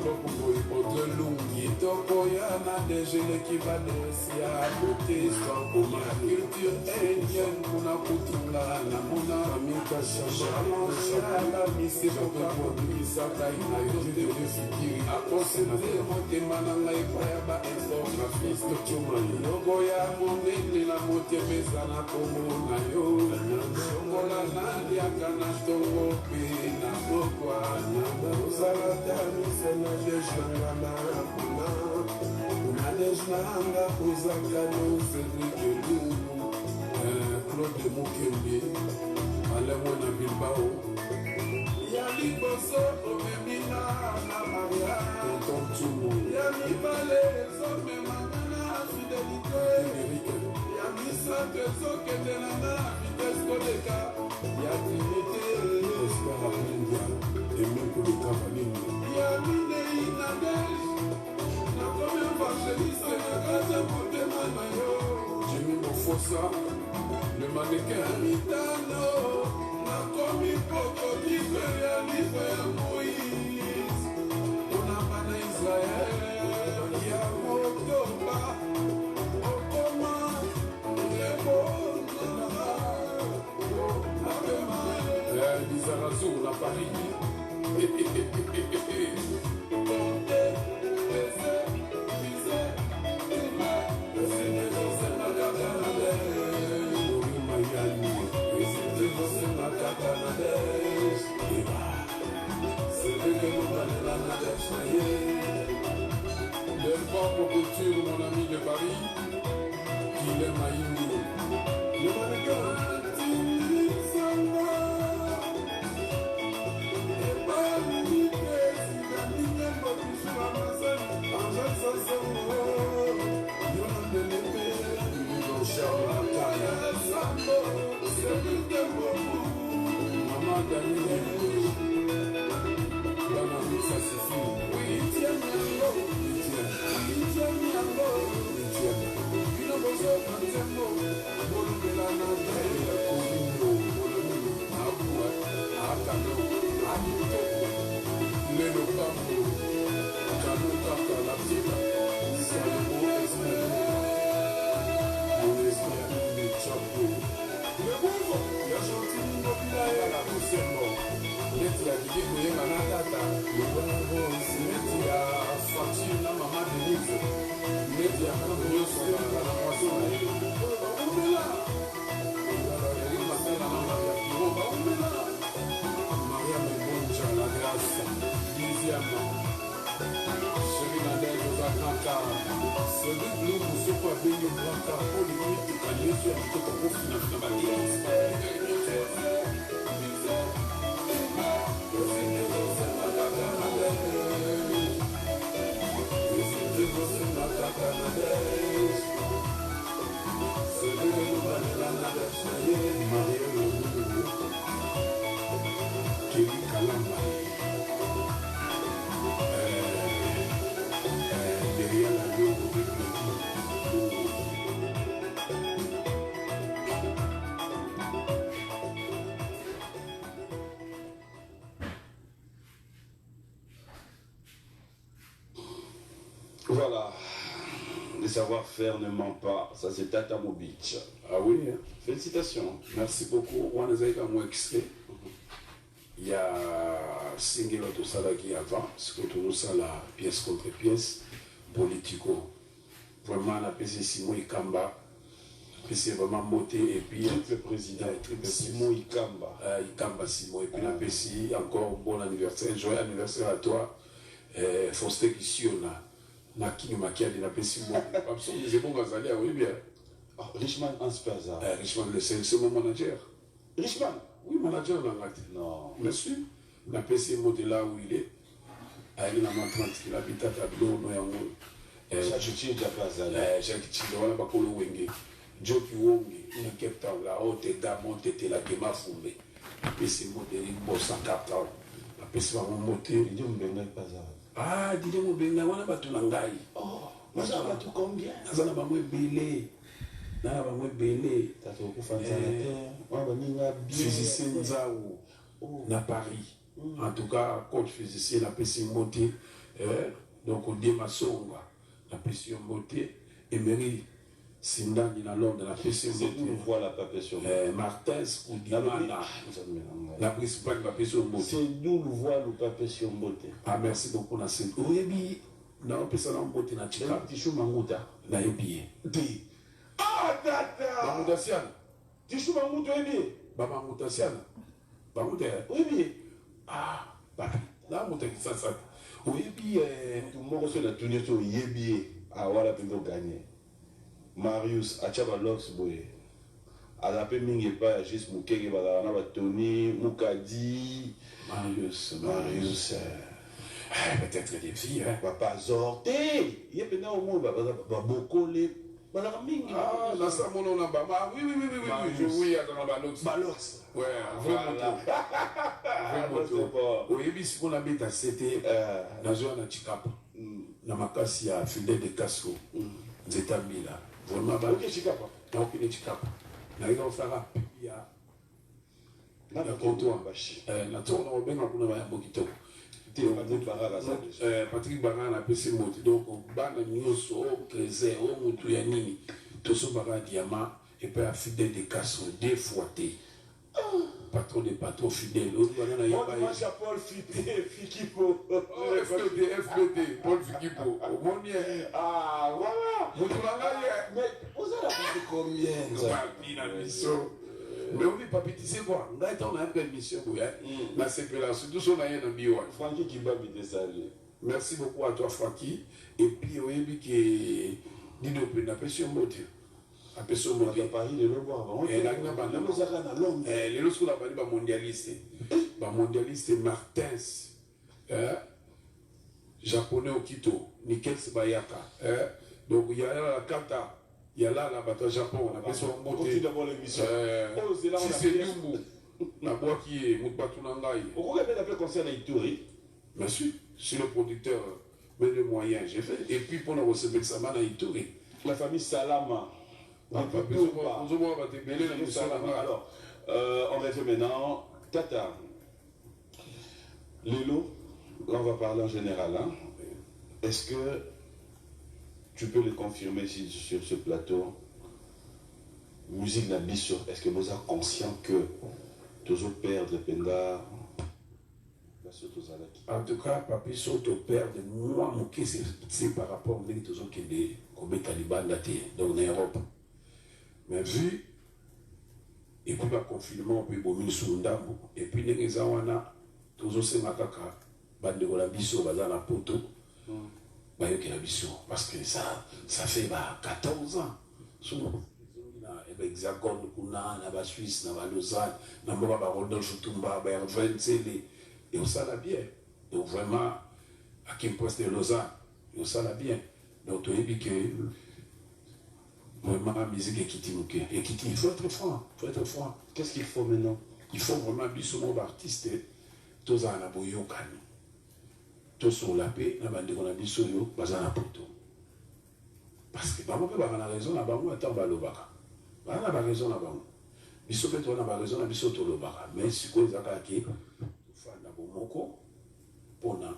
Lopungo Ipotre Lungi. Toko ya na dejele qui va danser à côté. Sans comme la culture indienne. Kuna kutunga na mona. Amika Chama. Chala Misi Poka Misa Taina. Yote de Fikiri. Aposete Motema Nanga Ipayaba Informafiste Chumani. Logo ya Monene na Motemeza na Komo na yo. Shokola Nandi Akana Tongo Pina Boko. Uzalata misena deshanga na kuna una deshanga uzakano Cédric Lungu Claude Mukembe Alemona Bilbao Yali Boso Omemina na Maria Tonton Tumu Yali Bale Zome Manana Fidélité Yali Sante Zoke Denana Vitesse Kodeka Yali Trinité Espoir India et même pour le cavalier. Il y a mine inadèche. Na comme un évangéliste, na grâce pour tes mains. Jimmy Mofossa, le mannequin. Mitano, na comme un poco qui fait réaliser à Moïse. On a pas L'effort pour culture, mon ami de Paris, qui l'aime à Indi. Le mannequin, Voilà, le savoir-faire ne ment pas, ça c'est Tata Mobitch. Ah oui, hein. Félicitations. Merci beaucoup. On a eu un extrait. Il y a Singelo tout ça là qui avant, ce que tout ça là, pièce contre pièce, politico. Vraiment, on a passé Simon Ikamba. C'est vraiment monté et puis. Le président, Simon Ikamba. Ikamba Simon. Et puis, on a passé encore bon anniversaire. Joyeux anniversaire à toi. Faustin Kissiona. Nakini Makiadi, on a passé Simon. C'est bon, Gazalia, oui, bien. Richman Anspaza. Richman, c'est mon manager. Richman? Oui, manager dans la tête. Non. Monsieur, on a passé monté là où il est. Il a 30, il habite à Tableau, Chachichi Diapazali. Chachichi, on a pas collé Wenge. Joki Wonge, in Cape Town, la haute gamme, t'étais la Kema Fumbe. Après, c'est monté, il bosse en Cape Town. Après, c'est vraiment monté. Il dit Mbenga Pazara. Ah, dis moi, Mbenga, on a pas tout l'angaï. Oh, mais ça va tout combien? Ça n'a pas moins belé. Na ba mwe belé. T'as fait beaucoup de temps. Physicien Nzaou na Paris. En tout cas, coach physicien na pesi monté. Donc au Demasonga na pesi monté. Emery Sindani na Londres na pesi monté. C'est nous voilà pas pression. Martins ou Dimana. La principale na pesi monté. C'est nous voilà pas pression monté. Ah merci beaucoup na c'est. Oyebi na pesa na monté na Chicago. Tishu Manguta na yebi. Ah, tata! Bamutasiana. Tishu Manguta ebi. Bamutasiana. Bamutasiana. Oui. Ah, bah, là, mon texte, ça. Oui, puis. Tout le monde se l'a tourné sur Yebi. Ah, voilà, puis nous gagner. Marius, Achaba Lox, boy. À la paix, Mingi pas, juste Moukege, Badana, Tony, Moukadi. Marius. Peut-être des filles, hein. Papa Zorté. Il y a bien au monde, Bokole. Ah, là, ça, mon nom là-bas. Oui, oui, dans la Balox. Ouais, voilà. Oui, mais si on habite à CT, dans un Chikapa, dans ma casse, il y a Fidel de Casco, Zetambi là. Vraiment, ok, Chikapa. Donc, il est Chikapa. Là, il va faire il y a un comptoir. La tourne, on va bien un Bokito. Patrick Barra a PC Moti. Donc, Bana Nyoso, Kreze, Moutouyanini, Toso Barra Diamant, et puis à Fidel de Casco, défouetté. Patron des patrons fidèles. Paul Fidel, Fikipo. FBD, Paul Fikipo. Ah, voilà. Mais vous avez appris combien? Mais on dit pas petit, c'est quoi? On a une mission, la séparation, tout ça, on a un bio. Francky qui va me désaller. Merci beaucoup à toi, Francky. Et puis, oui, qui dit de plus, n'a pas sur mot. A pas sur mot. On a parlé de l'eau avant. Et là, on a les lots sur la partie mondialiste. Mondialiste Martins, japonais au Quito, Nikel Sebayaka. Donc, il y a là la Kata, il y a là la bataille Japon. On a pas sur mot. On d'abord l'émission. Si c'est Lumbu, la boîte qui est Moutbatunangaï. Pourquoi vous avez appelé concert à Ituri? Bien sûr, je suis le producteur, mais les moyens, j'ai fait. Et puis pour nous recevoir ça, à Ituri. La famille Salama. Alors, on va faire maintenant Tata. Lilo, là on va parler en général. Hein. Est-ce que tu peux le confirmer sur ce plateau? Musique d'ambition, est-ce que vous êtes conscient que tous autres perdre Penda? En tout cas, papi, sont au père de moi, mon c'est par rapport à tous autres qui sont comme Taliban donc en Europe. Mais vu, et puis le confinement, puis bon, et puis les gens tous autres c'est makaka, bande de la biso, bazar la poto, parce que ça fait 14 ans. Hexagone, na Suisse, na Lausanne, na Rodolphe Tumba, et on s'en a bien. Donc vraiment, à qui poste de Lausanne, on s'en a bien. Donc tu as dit que vraiment la musique est quittée. Il faut être franc. Qu'est-ce qu'il faut maintenant? Il faut vraiment bisoumo artiste. Tous en aboyo kani. Tous sur la paix, na bande qu'on a bisoyo, bazana poto. Parce que maman peut avoir raison na bango attend balobaka. Bana ba raison na bango. Biso peut on a raison na biso to lobaka. Mais si quoi zaka ki fanda bomoko pona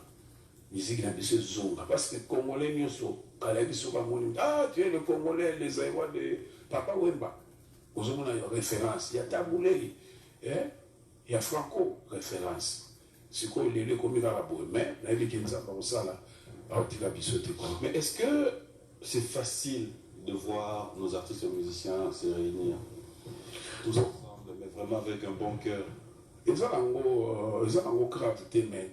musique na biso zonga parce que congolais nyoso kala biso ba moni tu es le congolais les aïwa de papa Wemba. Ozomona référence, il y a Taboulé, il y a Franco référence. C'est quoi il est comme il a mais la vie qui nous a pas ça là. Mais est-ce que c'est facile de voir nos artistes et musiciens se réunir tous ensemble, mais vraiment avec un bon cœur? Ils ont gravité, mais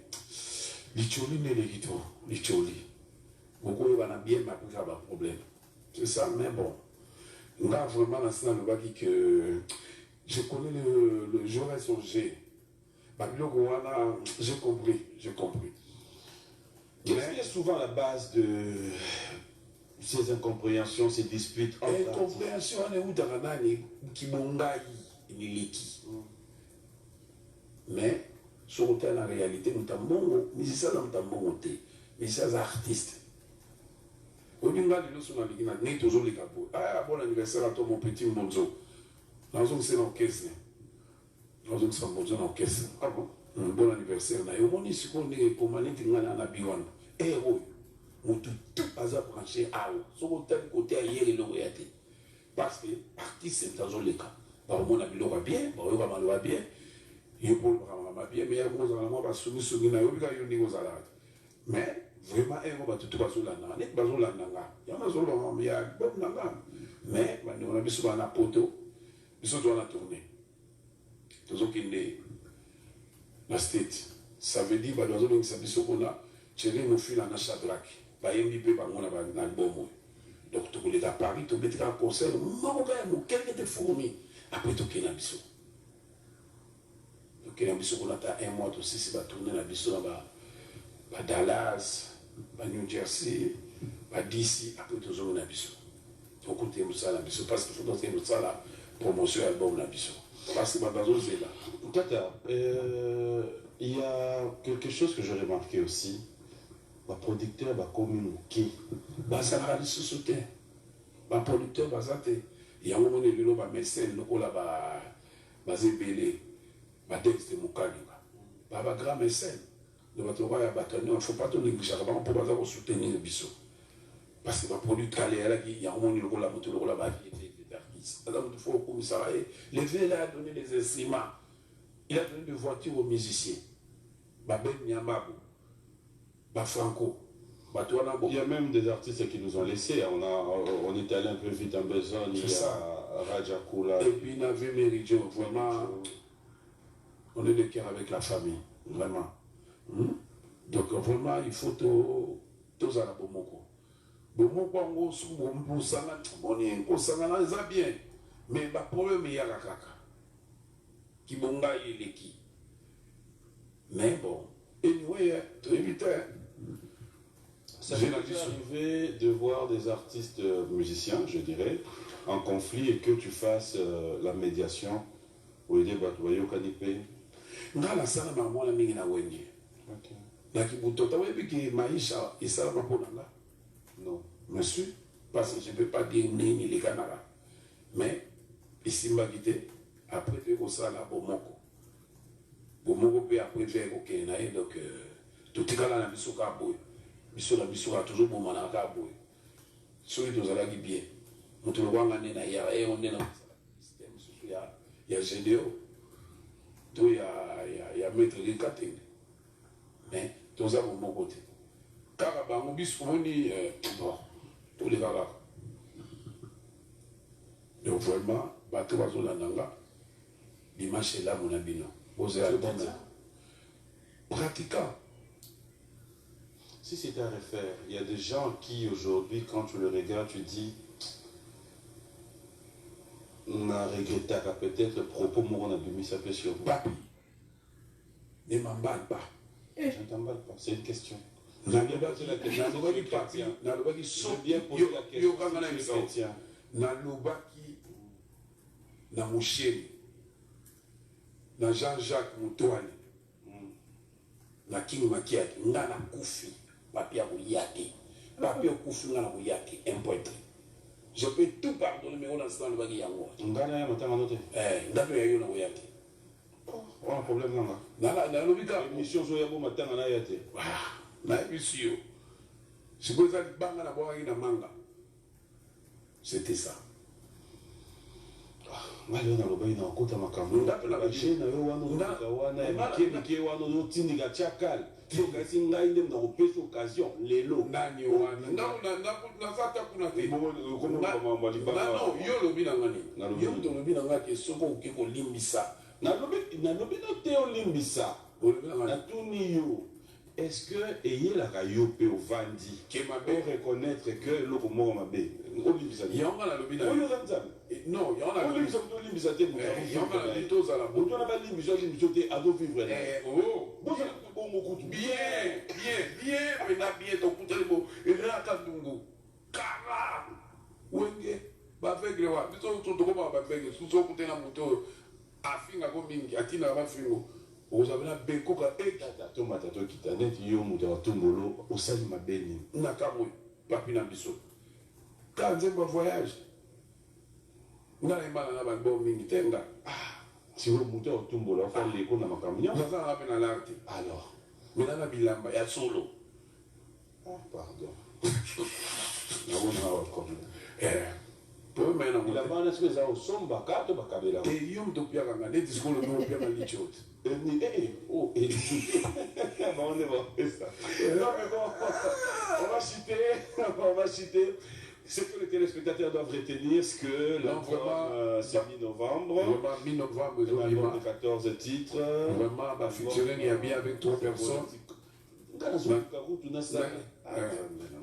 les tcholis ne les quittent pas. Les tcholis. Beaucoup ils vont bien m'appliquer un problème. C'est ça, mais bon. Là, vraiment, dans ce moment que je connais le j'aurais songé. J'ai compris. Qu'est-ce qui est souvent la base de ces incompréhensions, ces disputes? Incompréhension, on est où dans la qui m'ongaï, mais sur la réalité, nous sommes bons, mais c'est ça, nous sommes bons, mais c'est des artistes. Au niveau de l'Union, nous toujours les capots. Ah, bon anniversaire à toi, mon petit Monzo. Nous sommes en caisse. Nous sommes en caisse. Ah bon? Bon anniversaire. Nous sommes ici pour nous commander un avion. Et oui, tout pas à brancher à eux. Sur le côté ailleurs, il aurait été. Parce que l'artiste, c'est dans les cas. Par mon ami, il va bien, il va bien. Il va bien, mais il y a des gens qui sont soumis, mais vraiment, il va tout passer là-dedans. Il va passer là-dedans. Il y a des gens qui sont là-dedans. Mais on a besoin d'un poteau, besoin de tourner. Tout ce qui est la state. Ça veut dire que nous avons besoin de tirer nos fils en Chadrak. Par exemple, nous avons un album. Donc, tu voulais à Paris, tu voulais un concert, quel était fourni. Après, tu as besoin. Donc, il y a besoin un mois aussi, si tu vas tourner la besoin à Dallas, à New Jersey, à DC, après, tu as besoin. Donc, tu as besoin parce qu'il faut que tu aies besoin la promotion album la besoin. Parce que tu as besoin de là. Tata, il y a quelque chose que j'ai remarqué aussi. Le producteur va communiquer. Ça va aller sur ce terrain. Le producteur va s'attendre. Il y a un moment où il va médecin, il va zébélé, il va détester mon cas. Il va grand médecin. Il va trouver un bâtonnet. Il ne faut pas tout négliger. Il ne faut pas soutenir le biseau. Parce que le producteur, il y a un moment où il va monter le artiste. Il faut au commissariat. Le VL a donné des instruments. Il a donné des voitures aux musiciens. Babel Nyamabou. Franco. Il y a même des artistes qui nous ont laissés. On est allé un peu vite en besogne. Il y a Raja Kula. Et puis, il y avait Méridien. Vraiment, on est de cœur avec la famille. Vraiment. Donc, Donc vraiment, il faut tous à la bomoko. Bomoko en gros, sous bon sanga, on sanga ça bien. Mais le problème il y a la kaka. Qui bonga il est qui. Mais bon, anyway, tu évites. Ça m'est déjà arrivé de voir des artistes musiciens, je dirais, en conflit et que tu fasses la médiation ou aider Batoyo Kanipé. Nga la sana maman la mingi na wenye. Ok. Na kibutota webi ki maisha isala maponanga. Non. Monsieur, parce que je ne peux pas dire ni les Canara. Mais ici m'a quitté après tu ça la bomoko. Bomoko peut après faire OK naï donc tout est là na biso ka boy. Biso la biso a toujours bon mana ka boy. Celui de zala qui bien. Mutu lo wanga na ya et on est dans système social. Il y a GDO. Tout il y a maître de cutting. Mais tout ça bon mon côté. Car ba mo biso moni bon tous les gars. Donc vraiment bateau bazo la nanga. Dimanche là mon abino. Osez album pratiquant. Si c'était à refaire, il y a des gens qui aujourd'hui, quand tu le regardes, tu dis, on a regretté qu'à peut-être le propos mourant a mis sa paix sur vous. Papi, ne m'emballe pas. Je ne t'emballe pas, c'est une question. Je viens poser la question. Nalobaki bien poser la question. chrétien. Nalobaki na Moucheli. Na Jean-Jacques Moutouane. Na King Makiaki. Na Koufi. Papi a Bouyaki. Papi a Koufi na Bouyaki. Un point. Je peux tout pardonner, mais on a ce temps de yango. Ngana ya matanga note. Ndato ya yo na Bouyaki. On a un problème là. Na lobika. Émission zo ya bo matanga na yate. Na émission. Je peux dire banga na Bouyaki na manga. C'était ça. Ngali na lobai na okota makambo. La chaîne yo wana mike wana no tindika chakal. Yo kasi ngai ndem na opesa occasion lelo. Nani wana. Na sata kuna te. Comment mama libanga. Non, yo lobi na ngani. Yo to lobi na ngaki soko uke ko limbisa. Na lobi no te o limbisa. Na tuni yo. Est-ce que ayez la cailloupe au vandi qui m'a bien reconnaître que l'eau mort m'a bien il y a un lobby non il y a un lobby il y a un tous à la bout on a pas limité à dos vivre bien mais n'a bien ton coup de mot et là quand dungu kara wenge ba avec le wa biso to ko ba avec sous so kutena moto afinga ko mingi atina ba fingo. Vous avez la bécoca et tomate qui t'a net yo muta tombolo au sali mabeni nakamoy papi na biso quand c'est un voyage na imana na ba mingi tenga si vous muta tombolo fa le ko na makamnya na za na l'arte alors mais na bilamba ya solo pardon na wona wa problème il a pas est-ce que ça au somba kato bakabela et yom to pia kanga ne disco le no pia na lichot on est bon ça non mais bon on va citer ce que les téléspectateurs doivent retenir ce que l'album c'est mi-novembre l'album de 14 titres vraiment bah featuring il y a bien avec 3 personnes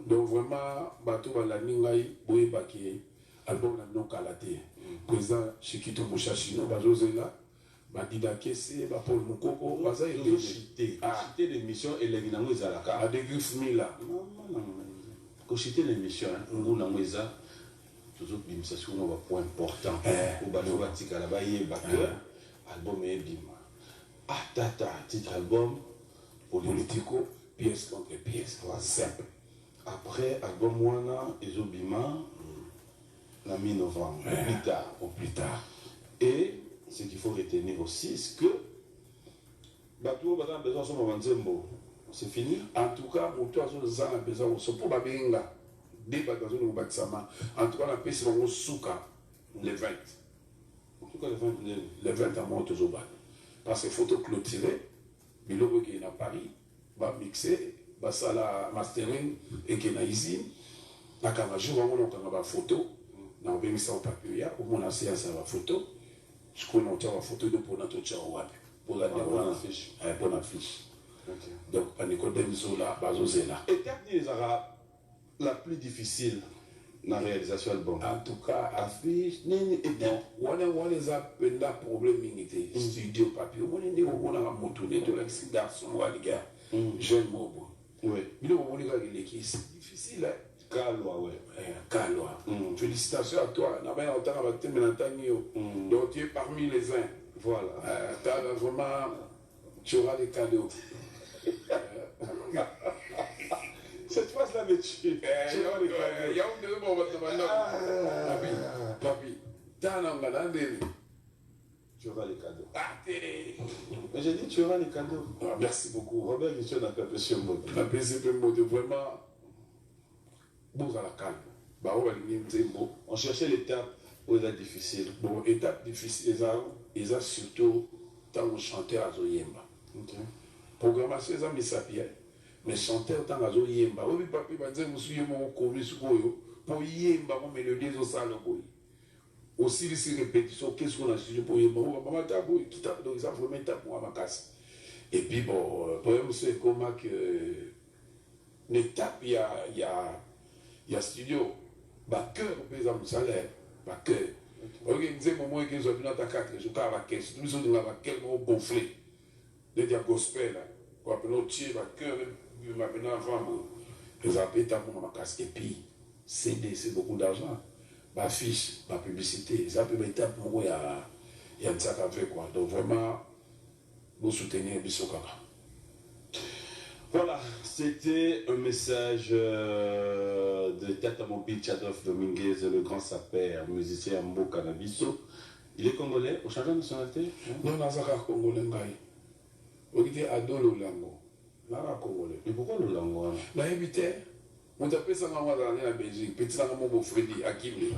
donc vraiment bato bala ningai boye baki album na non kalaté président Chikito Mushashino bazozela Badida Kesse ba Paul Mukoko baza cité l'émission et les binango ezalaka a des griffes mila ko cité l'émission nguna ngweza toujours bimisa sur un point important au bazo batika la ba yeba que album est bima tata titre album politico pièce contre pièce simple après album wana ezobima la mi-novembre, plus tard. Et ce qu'il faut retenir aussi, c'est que c'est fini. En tout cas, pour toi, besoin pour Babenga, des bagages au Baksama. En tout cas, la piste va au Souka, le 20. En tout cas, le 20 à Montozoba. Parce que photo clôturée, Bilogo qui est à Paris, va mixer, va ça la mastering et qui est à Isine. La Kamajou, on a une photo. Na obemisa au papier ya omona séance ya photo je connais on tient photo de pour notre tchao wapi pour la affiche pour l'affiche Donc, à Nicodème Zola, Bazozela. Étape la plus difficile dans la réalisation de l'album. En tout cas, affiche, étape. On a un problème de studio papier. On a un moto, on a un garçon, jeune mobo. Oui. Mais on a c'est difficile. Caloi, ouais. Caloi. Félicitations à toi. Donc, tu es parmi les uns. Voilà. Tu as vraiment. Tu auras des cadeaux. Cette phrase-là me tue. Tu auras des cadeaux. Il y a un deuxième moment de papi. Tu auras les cadeaux. Mais j'ai dit tu auras les cadeaux. Merci beaucoup. Robert Guichon a tapé sur mode. La PCP mode vraiment. Bon, à la calme. On cherchait l'étape où il est difficile. Bon, étape difficile, ils ont surtout tant on chantait à Zoyemba. Programmation, ils ont mis ça bien. Mais chanter tant à Zoyemba. Oui, papi, va dire, vous suivez mon commis sur Goyo. Pour Yemba, mon mélodie au salon. Aussi, les répétitions, qu'est-ce qu'on a suivi pour Yemba? Maman, t'as beau, qui t'a donné ça, faut mettre pour ma casse. Et puis, bon, pour eux, c'est comment que. L'étape, il y a studio. Bah, cœur, par exemple, salaire. Bah, cœur. Organisez un moment que je suis dans ta carte, je suis à la caisse. Nous sommes dans la caisse, nous gonflé. Des gospel, là. Pour appeler notre tiers, bah, cœur, maintenant, avant, ils appellent ta pour ma casse. Et puis, CD, c'est beaucoup d'argent. Bah, fiche, ma publicité. Ils appellent mes tapes, pour il y a un sac à faire, quoi. Donc, vraiment, vous soutenez Bissokaka. Voilà, c'était un message de Tata Mobile Tchadov Dominguez, le grand sapeur, musicien Mbo Cannabiso. Il est congolais, au changement de nationalité? Non, non, c'est pas congolais. Il est adolo lango. Non, congolais. Mais pourquoi le lango? Là, évité. On t'appelle ça dans la Belgique. Petit dans mon beau Freddy, à Kimli.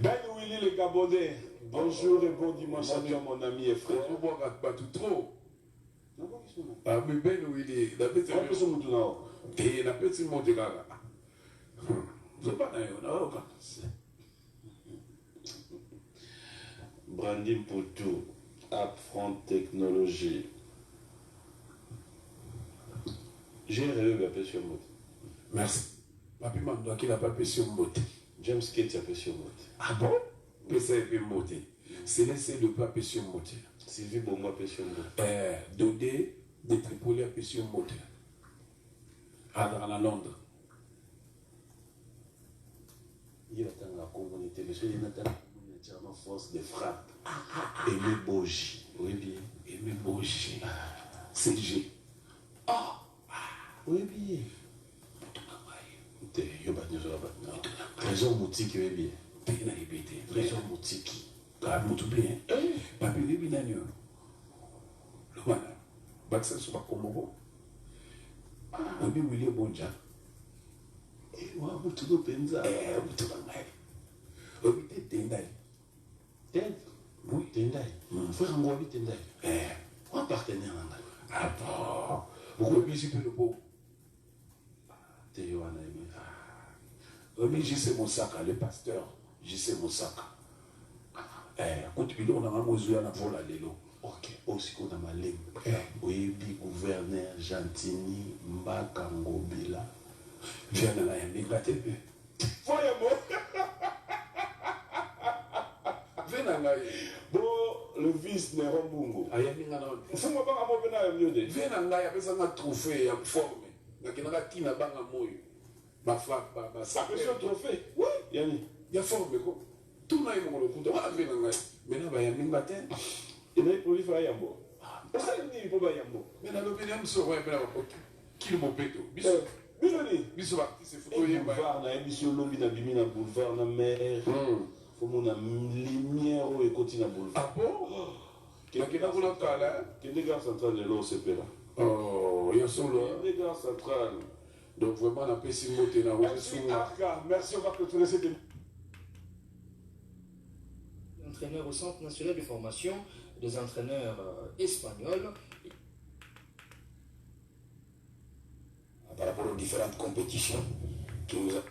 Ben Willy le Gabonais. Bonjour et bon dimanche à toi, mon ami et frère. On ne voit pas tout trop. Ah, mais Ben Willy, la petite montagne. Et la petite montagne là. Je ne sais pas, Brandim Poutou, Upfront Technologie. J'ai rêvé d'appeler sur mot. Merci. Papi Mando qui n'a pas payé sur mot. James Kate a payé sur mot. Ah bon? PCP Moté. C'est laissé de papier sur Moté. Sylvie Bongo a payé sur mot. Dodé, de Tripoli a payé sur Moté. À Londres. Il a dans la communauté, monsieur, il a dans la force de frappe. Aimé Boji. Oui, bien. Aimé Boji. CG. Ah! Oui, bien. Trésor Moutiki, oui, bien. Trésor Moutiki. Ah, bien. Papi, oui, bien. Le voilà. Baksa, c'est pas comme moi. Oui, William Bonja. Et moi, vous tout pensa. Vous tout oui, Tendai. Oui, Tendai. Frère Ngouabi Tendai. On partenaire. Ah bon. Pourquoi je suis le beau? Oui, je sais mon sac, le pasteur. Je sais mon sac. Quand tu dis on a un mozu à la vol à l'élo. Ok, aussi qu'on a ma langue. Oui, gouverneur Gentini Mbaka Ngobila. Viens dans la MBKT. Voyez moi. Viens dans la. Bon, le vice Néron Bungo. Faut-moi pas avoir un mieux de. Viens dans la, il y a un trophée, un forme. Il y a un qui n'a pas un mot. Ma femme, ma sac. C'est un trophée. Oui, Yanni. Il y a forme. Tout le monde est mon compte. Maintenant, il y a un matin. Il y a un produit pour Yambo. Pourquoi il y a un produit pour Yambo? Maintenant, l'opinion se voit un peu. Qui le mot péto? Bisoni. Bisouba, c'est photo. Boulevard, na émission lobby na bimi na boulevard na mer. Faut mon lumière et continue na boulevard. Ah bon? Qui est dans le cas là? Qui est gare centrale de l'OCP là. Oh, il y a son là. Qui est gare centrale. Donc vraiment, on a pas si moté dans le Arca. Merci, on va clôturer cette émission. Entraîneur au Centre national de formation des entraîneurs espagnols. Par rapport aux différentes compétitions qui nous a...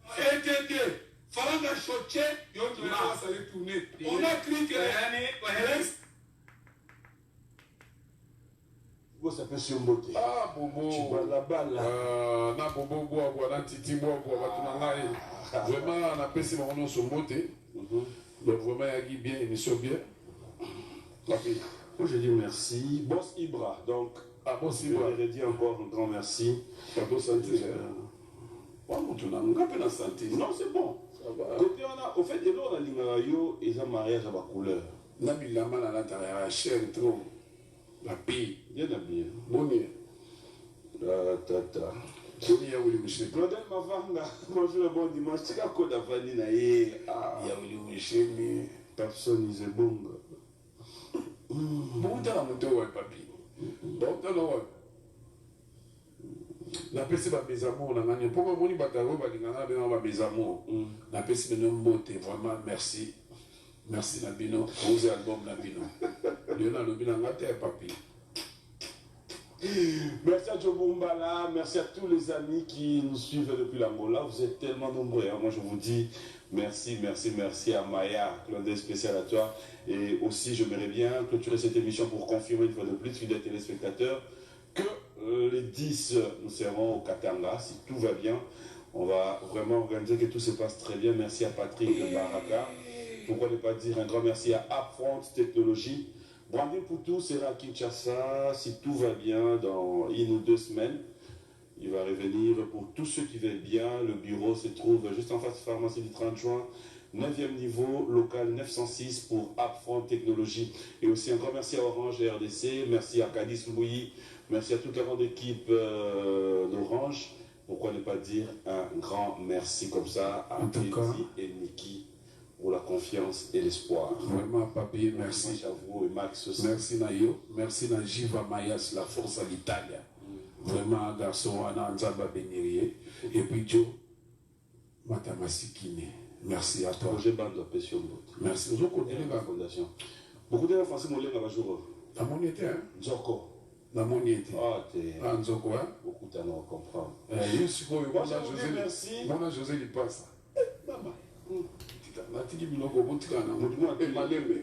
On a cru que... Bon, ça peut se mboter. Ah, Bobo. Tu vois la balle là. Na Bobo bois, na Titi bois, vraiment, on a passé mon nom sur beauté. Donc, vraiment, il y a bien, émission bien. Papi. Moi, je dis merci. Boss Ibra, donc, Boss je Ibra. leur ai dit encore un grand merci. Pardon, santé. On a santé. Non, c'est bon. Côté, on a, au fait, et là, on a l'ingarayo, et ça mariage à ma couleur. Na bilama na l'intérieur, la chair trop. La paix. Bien habillé. Bonne. Tata. Bonne, ya wuli monsieur. Claudel Mavanga, bonjour et bon dimanche. Tu as quoi d'avani na ye? Ya wuli monsieur, mais. Personne n'est bon. Bon, t'as la montée, ouais, papi. Bon, t'as la ouais. La paix, c'est pas mes amours. Pourquoi on dit bataro, balingana, ben on va mes amours. La paix, c'est mes beauté. Vraiment, merci. Merci, Nabino. Osez album, Nabino. Léonard Lobina, papi. Merci à Joe Bombala, merci à tous les amis qui nous suivent depuis l'Angola. Vous êtes tellement nombreux. Hein. Moi, je vous dis merci, merci, merci à Maya, Claude, spécial à toi. Et aussi, j'aimerais bien clôturer cette émission pour confirmer une fois de plus, fidèles téléspectateurs, que les 10, nous serons au Katanga, si tout va bien. On va vraiment organiser que tout se passe très bien. Merci à Patrick de Baraka. Pourquoi ne pas dire un grand merci à Upfront Technologies. Brandon Poutou sera à Kinshasa, si tout va bien, dans 1 ou 2 semaines. Il va revenir pour tous ceux qui veulent bien. Le bureau se trouve juste en face de la pharmacie du 30 juin, 9e niveau, local 906 pour Upfront Technologies. Et aussi un grand merci à Orange et RDC, merci à Cadiz Mbouyi, merci à toute la grande équipe d'Orange. Pourquoi ne pas dire un grand merci comme ça à Teddy et Niki pour la confiance et l'espoir. Vraiment, papi, merci. À vous et Max aussi. Merci Nayo, merci na Jiva Mayas, la force à l'Italie. Vraiment, garçon, on a Nzaba Benirié. Et puis Joe, Matamasikine. Merci à toi. Roger Bando, Pession. Merci. Vous connaissez la fondation. Beaucoup de Français m'ont l'air à la jour. Dans mon été, hein? Nzoko. Dans mon été. Ah, t'es. Ah, Nzoko, hein? Beaucoup de temps à comprendre. José, mon José, il passe. Maman. Natiki Biloko, Boutikana, Malembe.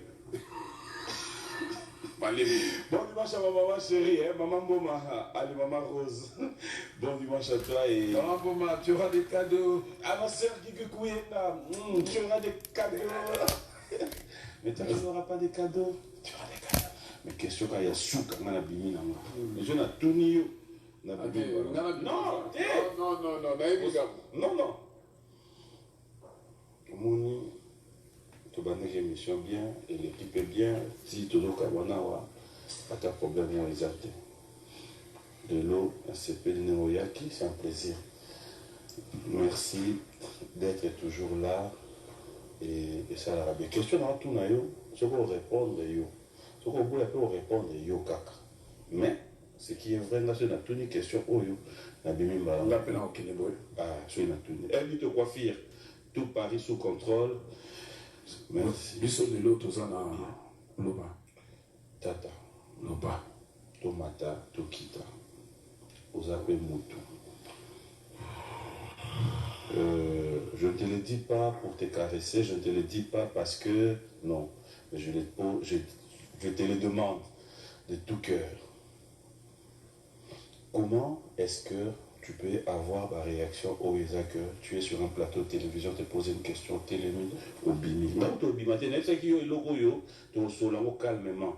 Bon dimanche à ma maman chérie, hein? Maman Boma, allez maman Rose. Bon dimanche à toi et... Maman Boma, tu auras des cadeaux. À ma soeur Kiki Kouyena, tu auras des cadeaux. Mais tu n'auras pas des cadeaux. Tu auras des cadeaux. Mais question quand il y a souk, on a bimi là. Les jeunes ont tout nié. Non, non. Mouni, tu vas une émission bien, et l'équipe est bien. Si tu dois avoir pas de problème, on les a. De l'eau, c'est un plaisir. Merci d'être toujours là. Et ça, la rabais. Question dans tout, je peux répondre, je peux répondre, kaka. Mais, ce qui est vrai, c'est une toute question, on l'appelle en Kénéboy. Ah, je suis une toute. Elle dit de quoi faire. Tout Paris sous contrôle. Merci. Biso de l'autre, Loba. Tata. Loba. Tomata, Tokita. Ozape Moutou. Je ne te le dis pas pour te caresser, je ne te le dis pas parce que... Non. Mais je te le demande de tout cœur. Comment est-ce que tu peux avoir ma réaction au que tu es sur un plateau de télévision, te poser une question télémine au bini. Non, tu es calmement.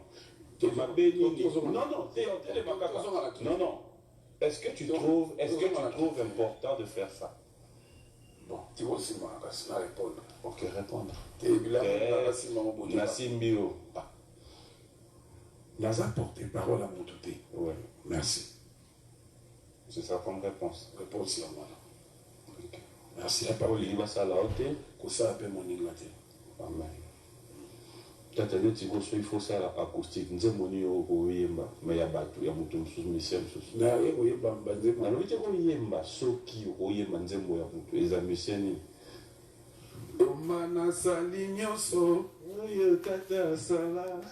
Non, non. Est-ce que tu trouves important de faire ça? Bon, tu vois aussi moi, la répondre. Ok, répondre. Nassim Bio. Naza porte-parole à mon touté. Oui. Merci. C'est ça comme réponse. Réponse là, moi. Okay. Merci à Paul. Il va ça là, ok? Que ça appelle mon inglaté. Amen. Tata neti goso il faut ça la acoustique. Nze moni o yemba, mais ya batu ya mutu mususu misem susu. Na yebo yemba mbanze na loite ko yemba soki o yemba nzembo ya mutu eza miseni. Omana sali nyoso, oyo tata sala.